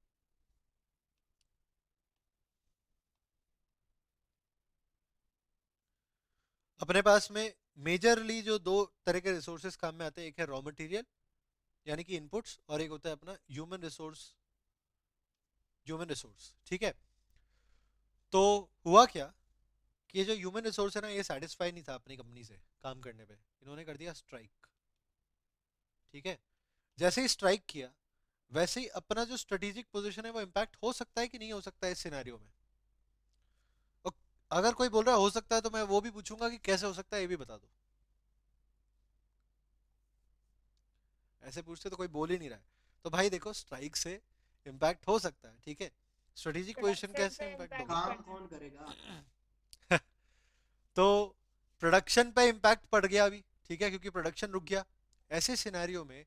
अपने पास में मेजरली जो दो तरह के रिसोर्सेज काम में आते हैं, एक है रॉ मटेरियल यानी कि इनपुट्स, और एक होता है अपना ह्यूमन रिसोर्स, ठीक है। तो हुआ क्या कि ये जो ह्यूमन रिसोर्स है ना, ये सेटिस्फाई नहीं था अपनी कंपनी से काम करने पे, इन्होंने कर दिया स्ट्राइक, ठीक है। जैसे ही स्ट्राइक किया, वैसे ही अपना जो स्ट्रेटेजिक पोजीशन है वो इम्पैक्ट हो सकता है कि नहीं हो सकता है इस सिनेरियो में। और अगर कोई बोल रहा है हो सकता है, तो मैं वो भी पूछूंगा कि कैसे हो सकता है, ये भी बता दो। ऐसे पूछते तो कोई बोल ही नहीं रहा है। तो भाई देखो, स्ट्राइक से इम्पैक्ट हो सकता है, ठीक है। स्ट्रेटेजिक पोजीशन प्रोडक्शन कैसे पे इम्पैक्ट इम्पैक्ट होगा? काम पड़ता है। कौन करेगा? तो प्रोडक्शन पे इम्पैक्ट पड़ गया अभी, ठीक है, क्योंकि प्रोडक्शन रुक गया। ऐसे सिनेरियो में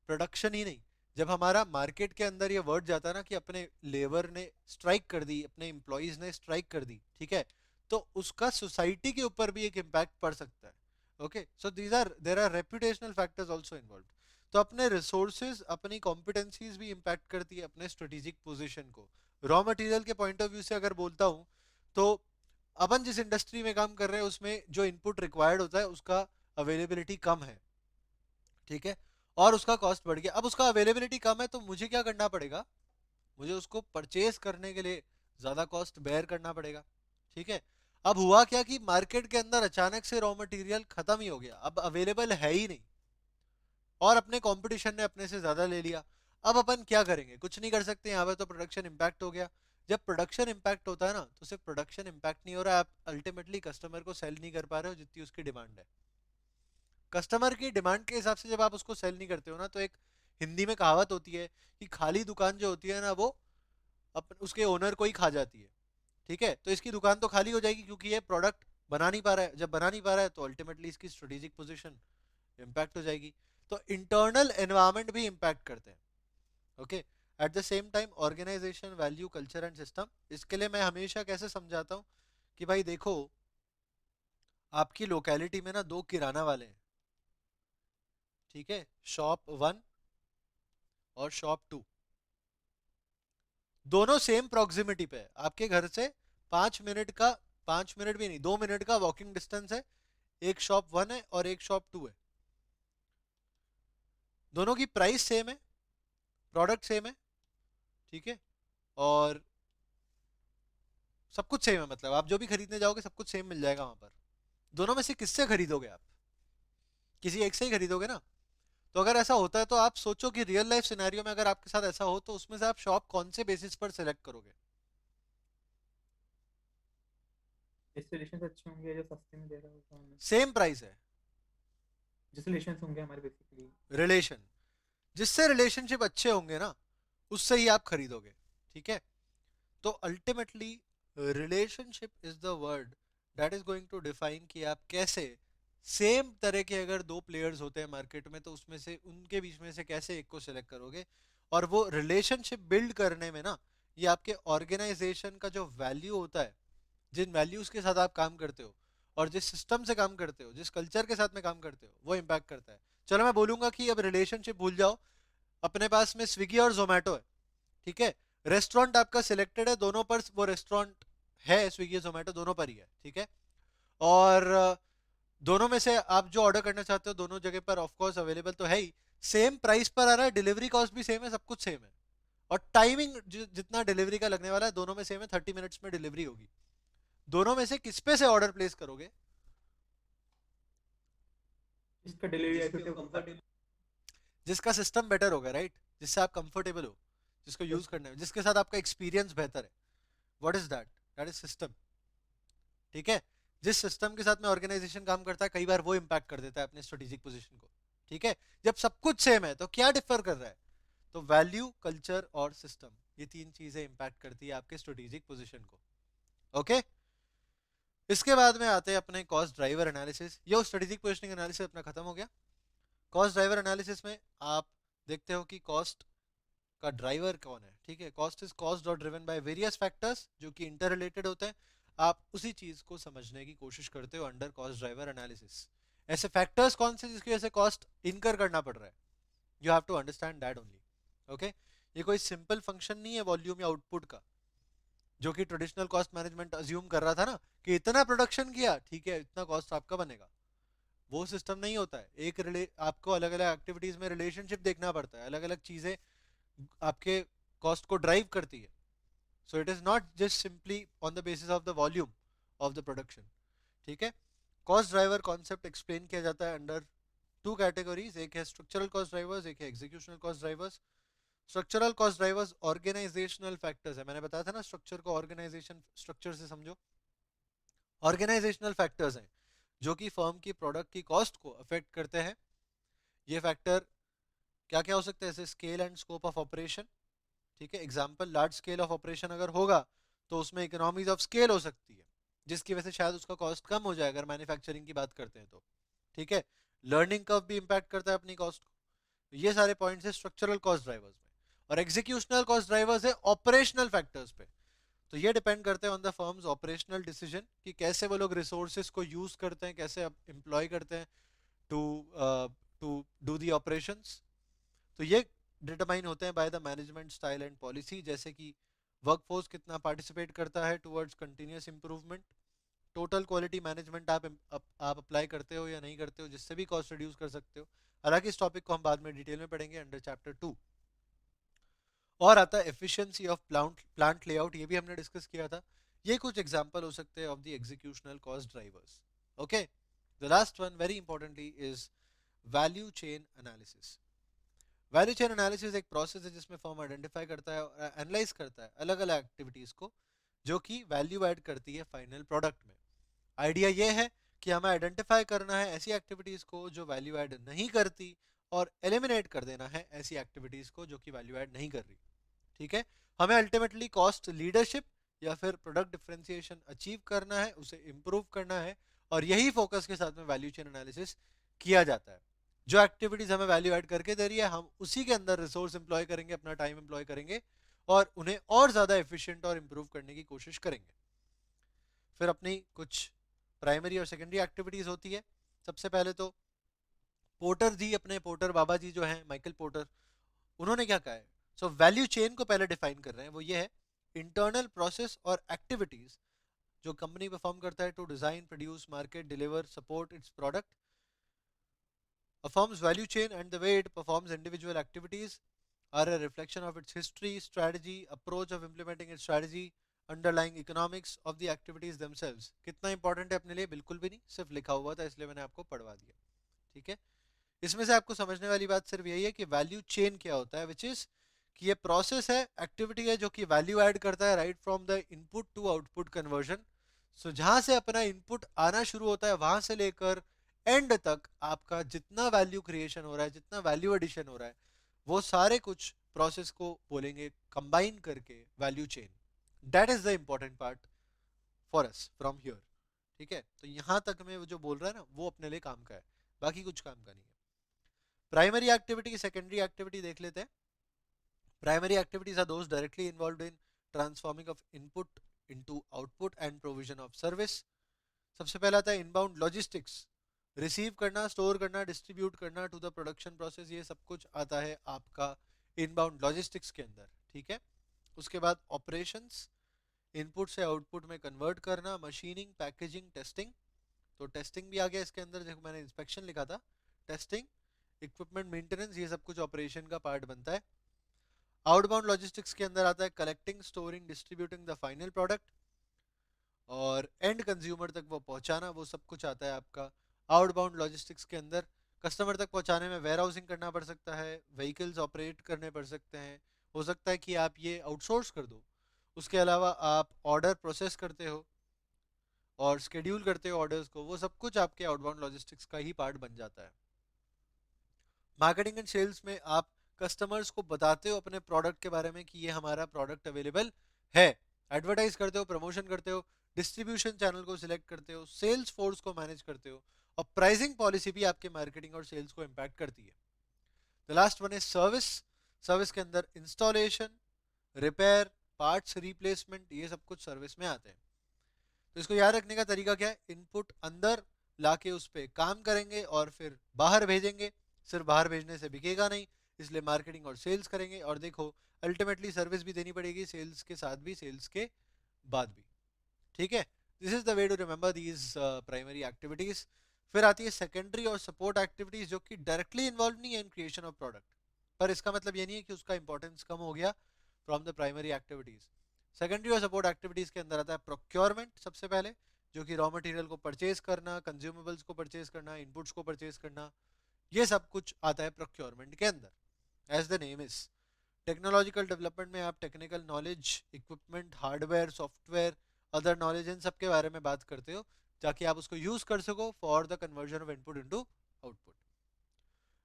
प्रोडक्शन ही नहीं, जब हमारा मार्केट के अंदर ये वर्ड जाता है ना कि अपने लेबर ने स्ट्राइक कर दी, अपने एम्प्लॉयज ने स्ट्राइक कर दी, ठीक है, तो उसका सोसाइटी के ऊपर भी एक इम्पैक्ट पड़ सकता है, okay. So these are there are reputational factors also involve. तो अपने रिसोर्सेज, अपनी कॉम्पिटेंसीज भी इम्पैक्ट करती है अपने स्ट्रेटेजिक पोजीशन को। रॉ मटेरियल के पॉइंट ऑफ व्यू से अगर बोलता हूँ, तो अपन जिस इंडस्ट्री में काम कर रहे हैं उसमें जो इनपुट रिक्वायर्ड होता है उसका अवेलेबिलिटी कम है, ठीक है, और उसका कॉस्ट बढ़ गया। अब उसका अवेलेबिलिटी कम है तो मुझे क्या करना पड़ेगा? मुझे उसको परचेज करने के लिए ज़्यादा कॉस्ट बेयर करना पड़ेगा, ठीक है। अब हुआ क्या कि मार्केट के अंदर अचानक से रॉ मटेरियल खत्म ही हो गया, अब अवेलेबल है ही नहीं, और अपने कंपटीशन ने अपने से ज़्यादा ले लिया। अब अपन क्या करेंगे? कुछ नहीं कर सकते, यहाँ पे तो प्रोडक्शन इम्पैक्ट हो गया। जब प्रोडक्शन इम्पैक्ट होता है ना, तो सिर्फ प्रोडक्शन इम्पैक्ट नहीं हो रहा है, आप अल्टीमेटली कस्टमर को सेल नहीं कर पा रहे हो जितनी उसकी डिमांड है। कस्टमर की डिमांड के हिसाब से जब आप उसको सेल नहीं करते हो ना, तो एक हिंदी में कहावत होती है कि खाली दुकान जो होती है ना, वो उसके ओनर को ही खा जाती है, ठीक है। तो इसकी दुकान तो खाली हो जाएगी क्योंकि ये प्रोडक्ट बना नहीं पा रहा है। जब बना नहीं पा रहा है तो अल्टीमेटली इसकी स्ट्रेटेजिक पोजीशन इम्पैक्ट हो जाएगी। तो इंटरनल एनवायरनमेंट भी इम्पैक्ट करते हैं, okay. At the same time organisation, value, culture and system, इसके लिए मैं हमेशा कैसे समझाता हूँ कि भाई देखो, आपकी लोकेलिटी में ना दो किराना वाले हैं, ठीक है, शॉप 1 और शॉप 2, दोनों सेम प्रॉक्सिमिटी पे है, आपके घर से 5 मिनट का, 5 मिनट भी नहीं, 2 मिनट का वॉकिंग डिस्टेंस है। एक शॉप 1 है और एक शॉप 2 है, दोनों की प्राइस सेम है, प्रोडक्ट सेम है, ठीक है, और सब कुछ सेम है, मतलब आप जो भी खरीदने जाओगे सब कुछ सेम मिल जाएगा वहां पर। दोनों में से किससे खरीदोगे आप? किसी एक से ही खरीदोगे ना। तो अगर ऐसा होता है तो आप सोचो कि रियल लाइफ सिनेरियो में अगर आपके साथ ऐसा हो तो उसमें से आप शॉप कौन से बेसिस पर सिलेक्ट करोगे? जिस रिलेशन अच्छे होंगे जो सस्ते में दे रहा होगा हमें, सेम प्राइस है, जिस रिलेशन होंगे हमारे बेसिकली। रिलेशन, जिससे रिलेशनशिप अच्छे होंगे ना उससे ही आप खरीदोगे, ठीक है? तो ultimately relationship is the word that is going to define कि आप कैसे सेम तरह के अगर दो प्लेयर्स होते हैं मार्केट में तो उसमें से उनके बीच में से कैसे एक को सिलेक्ट करोगे। और वो रिलेशनशिप बिल्ड करने में ना ये आपके ऑर्गेनाइजेशन का जो वैल्यू होता है, जिन वैल्यूज के साथ आप काम करते हो और जिस सिस्टम से काम करते हो, जिस कल्चर के साथ में काम करते हो, वो इम्पैक्ट करता है। चलो मैं बोलूंगा कि अब रिलेशनशिप भूल जाओ, अपने पास में स्विगी और जोमेटो है, ठीक है? रेस्टोरेंट आपका सिलेक्टेड है, दोनों पर वो रेस्टोरेंट है, स्विगी जोमेटो दोनों पर ही है, ठीक है? और दोनों में से आप जो ऑर्डर करना चाहते हो दोनों जगह पर ऑफ कोर्स अवेलेबल तो है ही, सेम प्राइस पर आ रहा है, डिलीवरी कॉस्ट भी सेम है, सब कुछ सेम है, और टाइमिंग जितना डिलीवरी का लगने वाला है दोनों में सेम है, 30 मिनट्स में डिलीवरी होगी। दोनों में से किस पे से ऑर्डर प्लेस करोगे? इसका डिलीवरी एक्टिविटी कंफर्टेबल, जिसका सिस्टम बेटर होगा, राइट? जिससे आप कंफर्टेबल हो, जिसको यूज करने में, जिसके साथ आपका एक्सपीरियंस बेहतर है। What is that? That is system, ठीक है? जिस सिस्टम के साथ में ऑर्गेनाइजेशन काम करता है कई बार वो इंपैक्ट कर देता है अपने स्ट्रेटेजिक पोजीशन को, ठीक है? जब सब कुछ सेम है तो क्या डिफर कर रहा है? तो वैल्यू, कल्चर और सिस्टम, ये तीन चीजें इंपैक्ट करती है आपके स्ट्रेटेजिक पोजीशन को। ओके, इसके बाद में आते हैं अपने कॉस्ट ड्राइवर एनालिसिस। ये स्ट्रेटेजिक पोजीशनिंग एनालिसिस अपना खत्म हो गया। कॉस्ट ड्राइवर एनालिसिस में आप देखते हो कि कॉस्ट का ड्राइवर कौन है, ठीक है? कॉस्ट इज कॉस्ट और ड्रिवन बाय वेरियस फैक्टर्स जो कि इंटर रिलेटेड होते हैं। आप उसी चीज को समझने की कोशिश करते हो अंडर कॉस्ट ड्राइवर एनालिसिस। ऐसे फैक्टर्स कौन से जिसकी वजह से कॉस्ट इनकर करना पड़ रहा है, you have to understand that only. Okay, ये कोई सिंपल फंक्शन नहीं है वॉल्यूम या आउटपुट का, जो कि ट्रेडिशनल कॉस्ट मैनेजमेंट अज्यूम कर रहा था ना कि इतना प्रोडक्शन किया, ठीक है, इतना कॉस्ट आपका बनेगा। वो सिस्टम नहीं होता है। आपको अलग अलग एक्टिविटीज में रिलेशनशिप देखना पड़ता है, अलग अलग चीजें आपके कॉस्ट को ड्राइव करती है। So it is not just simply on the basis of the volume of the production, ठीक है? कॉस्ट ड्राइवर कॉन्सेप्ट एक्सप्लेन किया जाता है अंडर टू कैटेगरीज, एक है स्ट्रक्चरल कॉस्ट ड्राइवर्स, एक है executional cost drivers. Structural cost drivers organisational factors है, मैंने बताया था ना स्ट्रक्चर को ऑर्गेनाइजेशन स्ट्रक्चर से समझो। ऑर्गेनाइजेशनल फैक्टर्स हैं जो कि फर्म की प्रोडक्ट की कॉस्ट को अफेक्ट करते हैं। ये फैक्टर क्या क्या हो सकते हैं? जैसे scale and scope of operation, ठीक है? Example, large scale of operation अगर होगा तो उसमें इकोनॉमीज ऑफ स्केल हो सकती है, जिसकी वजह से शायद उसका कॉस्ट कम हो जाए अगर मैन्युफैक्चरिंग की बात करते हैं तो, ठीक है? लर्निंग कर्व भी इंपैक्ट करता है अपनी कॉस्ट को। ये सारे पॉइंट्स है स्ट्रक्चरल कॉस्ट ड्राइवर्स में। और एग्जीक्यूशनल कॉस्ट ड्राइवर्स है ऑपरेशनल फैक्टर्स पे। तो ये डिपेंड करते हैं on the firms operational decision कि कैसे वो लोग रिसोर्सेज को यूज करते हैं, कैसे एम्प्लॉय करते हैं to to do the operations. तो ये डिटरमाइन होते हैं by the management style and policy, जैसे कि वर्कफोर्स कितना पार्टिसिपेट करता है towards continuous improvement, total quality management आप अप्लाई करते हो या नहीं करते हो, जिससे भी कॉस्ट रिड्यूस कर सकते हो। हालांकि इस टॉपिक को हम बाद में डिटेल में पढ़ेंगे अंडर चैप्टर 2। और आता है एफिशिएंसी ऑफ प्लांट लेआउट, ये भी हमने डिस्कस किया था। ये कुछ एग्जांपल हो सकते हैं of the executional cost drivers. Okay, the last one very importantly is value chain analysis. Value chain analysis एक प्रोसेस है जिसमें फर्म आइडेंटिफाई करता है और एनालाइज करता है अलग अलग एक्टिविटीज को जो कि वैल्यू ऐड करती है फाइनल प्रोडक्ट में। आइडिया ये है कि हमें आइडेंटिफाई करना है ऐसी एक्टिविटीज को जो वैल्यू ऐड नहीं करती और एलिमिनेट कर देना है ऐसी एक्टिविटीज को जो कि वैल्यू ऐड नहीं कर रही, ठीक है? हमें अल्टीमेटली कॉस्ट लीडरशिप या फिर प्रोडक्ट डिफरेंशिएशन अचीव करना है, उसे इंप्रूव करना है, और यही फोकस के साथ में वैल्यू चेन एनालिसिस किया जाता है। जो एक्टिविटीज हमें वैल्यू ऐड करके दे रही है हम उसी के अंदर रिसोर्स एम्प्लॉय करेंगे, अपना टाइम एम्प्लॉय करेंगे और उन्हें और ज्यादा एफिशिएंट और इंप्रूव करने की कोशिश करेंगे। फिर अपनी कुछ प्राइमरी और सेकेंडरी एक्टिविटीज होती है। सबसे पहले तो पोर्टर जी, अपने पोर्टर बाबा जी जो हैं माइकल पोर्टर, उन्होंने क्या कहा है? सो वैल्यू चेन को पहले डिफाइन कर रहे हैं। वो ये है, इंटरनल प्रोसेस और एक्टिविटीज जो कंपनी परफॉर्म करता है to design, produce, market, deliver, support its product. A firm's value chain and the way it performs individual activities are a reflection of its history, strategy, approach of implementing its strategy, underlying economics of the activities themselves। कितना इंपॉर्टेंट है अपने लिए? बिल्कुल भी नहीं, सिर्फ लिखा हुआ था इसलिए मैंने आपको पढ़वा दिया, ठीक है? इसमें से आपको समझने वाली बात सिर्फ यही है कि वैल्यू चेन क्या होता है, विच इज कि ये प्रोसेस है, एक्टिविटी है जो कि वैल्यू ऐड करता है right from the input to output conversion. So जहां से अपना इनपुट आना शुरू होता है वहां से लेकर एंड तक आपका जितना वैल्यू क्रिएशन हो रहा है, जितना वैल्यू एडिशन हो रहा है, वो सारे कुछ प्रोसेस को बोलेंगे कंबाइन करके value chain. That is the important part for us from here. ठीक है, तो यहां तक में वो जो बोल रहा है ना वो अपने लिए काम का है, बाकी कुछ काम का नहीं है। प्राइमरी एक्टिविटी, सेकेंडरी एक्टिविटी देख लेते हैं। Primary activities are those directly involved in transforming of input into output and provision of service. सबसे पहला आता है इनबाउंड लॉजिस्टिक्स, रिसीव करना, स्टोर करना, डिस्ट्रीब्यूट करना टू द प्रोडक्शन प्रोसेस, ये सब कुछ आता है आपका इनबाउंड लॉजिस्टिक्स के अंदर। ठीक है, उसके बाद ऑपरेशंस, इनपुट से आउटपुट में कन्वर्ट करना, मशीनिंग, पैकेजिंग, टेस्टिंग। तो टेस्टिंग भी आ गया इसके अंदर, देखो मैंने इंस्पेक्शन लिखा था, टेस्टिंग, इक्विपमेंट मेंटेनेंस, ये सब कुछ ऑपरेशन का पार्ट बनता है। आउटबाउंड लॉजिस्टिक्स के अंदर आता है collecting, storing, distributing the final product और एंड कंज्यूमर तक वो पहुंचाना, वो सब कुछ आता है आपका आउटबाउंड लॉजिस्टिक्स के अंदर। कस्टमर तक पहुंचाने में वेयर हाउसिंग करना पड़ सकता है, व्हीकल्स ऑपरेट करने पड़ सकते हैं, हो सकता है कि आप ये आउटसोर्स कर दो। उसके अलावा आप ऑर्डर प्रोसेस करते हो और शेड्यूल करते हो ऑर्डर्स को, वो सब कुछ आपके आउटबाउंड लॉजिस्टिक्स का ही पार्ट बन जाता है। मार्केटिंग एंड सेल्स में आप कस्टमर्स को बताते हो अपने प्रोडक्ट के बारे में कि ये हमारा प्रोडक्ट अवेलेबल है, एडवर्टाइज करते हो, प्रमोशन करते हो, डिस्ट्रीब्यूशन चैनल को सिलेक्ट करते हो, सेल्स फोर्स को मैनेज करते हो, और प्राइसिंग पॉलिसी भी आपके मार्केटिंग और सेल्स को इम्पैक्ट करती है। The last one is service. Service के अंदर इंस्टॉलेशन, रिपेयर, पार्ट्स रिप्लेसमेंट, ये सब कुछ सर्विस में आते हैं। तो इसको याद रखने का तरीका क्या है, इनपुट अंदर लाके उस पर काम करेंगे और फिर बाहर भेजेंगे। सिर्फ बाहर भेजने से बिकेगा नहीं, इसलिए मार्केटिंग और सेल्स करेंगे, और देखो अल्टीमेटली सर्विस भी देनी पड़ेगी, सेल्स के साथ भी, सेल्स के बाद भी। ठीक है, this is the way to remember these primary activities. फिर आती है सेकेंडरी और सपोर्ट एक्टिविटीज, जो कि डायरेक्टली इन्वॉल्व नहीं है इन क्रिएशन ऑफ प्रोडक्ट, पर इसका मतलब ये नहीं है कि उसका इंपॉर्टेंस कम हो गया from the primary activities. Secondary और सपोर्ट एक्टिविटीज के अंदर आता है प्रोक्योरमेंट सबसे पहले, जो कि रॉ मटेरियल को परचेज करना, कंज्यूमेबल्स को परचेज करना, इनपुट्स को परचेज करना, ये सब कुछ आता है प्रोक्योरमेंट के अंदर। As the name is, technological development में आप technical knowledge, equipment, hardware, software, other knowledge, इन सब के बारे में बात करते हो ताकि आप उसको यूज कर सको for the conversion of input into output.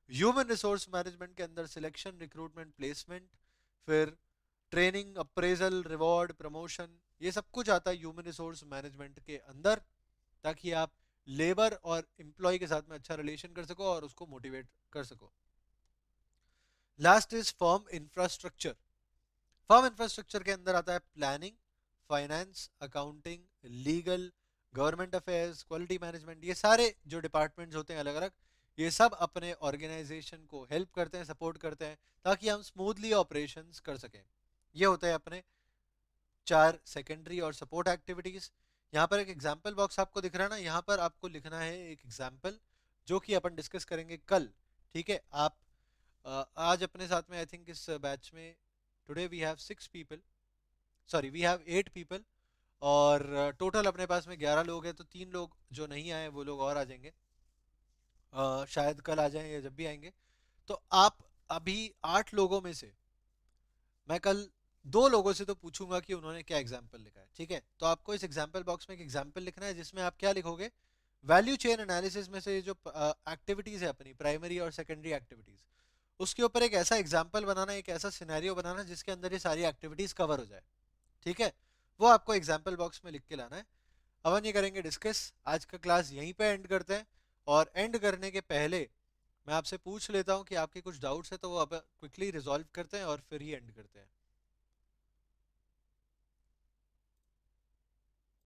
Human resource management के अंदर सिलेक्शन, रिक्रूटमेंट, प्लेसमेंट, फिर ट्रेनिंग, अप्रेजल, रिवॉर्ड, प्रमोशन, ये सब कुछ आता है ह्यूमन रिसोर्स मैनेजमेंट के अंदर, ताकि आप लेबर और एम्प्लॉय के साथ में अच्छा रिलेशन कर सको और उसको मोटिवेट कर सको। Last is firm infrastructure. Firm infrastructure के अंदर आता है planning, finance, accounting, legal, government affairs, quality management, ये सारे जो डिपार्टमेंट्स होते हैं अलग अलग, ये सब अपने ऑर्गेनाइजेशन को हेल्प करते हैं, सपोर्ट करते हैं, ताकि हम स्मूथली ऑपरेशंस कर सकें। ये होते हैं अपने 4 सेकेंडरी और सपोर्ट एक्टिविटीज। यहाँ पर एक एग्जाम्पल बॉक्स आपको दिख रहा है ना, यहाँ पर आपको लिखना है एक एग्जाम्पल जो कि अपन डिस्कस करेंगे कल। ठीक है, आप आज अपने साथ में आई थिंक इस बैच में today we have 6 people, sorry we have 8 people, और टोटल अपने पास में 11 लोग हैं, तो 3 लोग जो नहीं आए वो लोग और आ जाएंगे, शायद कल आ जाएं या जब भी आएंगे। तो आप अभी 8 लोगों में से मैं कल 2 लोगों से तो पूछूंगा कि उन्होंने क्या एग्जाम्पल लिखा है। ठीक है, तो आपको इस एग्जाम्पल बॉक्स में एक एग्जाम्पल लिखना है जिसमें आप क्या लिखोगे, वैल्यू चेन एनालिसिस में से जो एक्टिविटीज है अपनी प्राइमरी और सेकेंडरी एक्टिविटीज, उसके ऊपर एक ऐसा एग्जाम्पल बनाना, एक ऐसा सिनेरियो बनाना जिसके अंदर ये सारी एक्टिविटीज कवर हो जाए। ठीक है, वो आपको एग्जाम्पल बॉक्स में लिख के लाना है। अपन ये करेंगे डिस्कस, आज का क्लास यहीं पे एंड करते हैं, और एंड करने के पहले मैं आपसे पूछ लेता हूँ कि आपके कुछ डाउट्स है तो वो आप क्विकली रिजॉल्व करते हैं और फिर ही एंड करते हैं।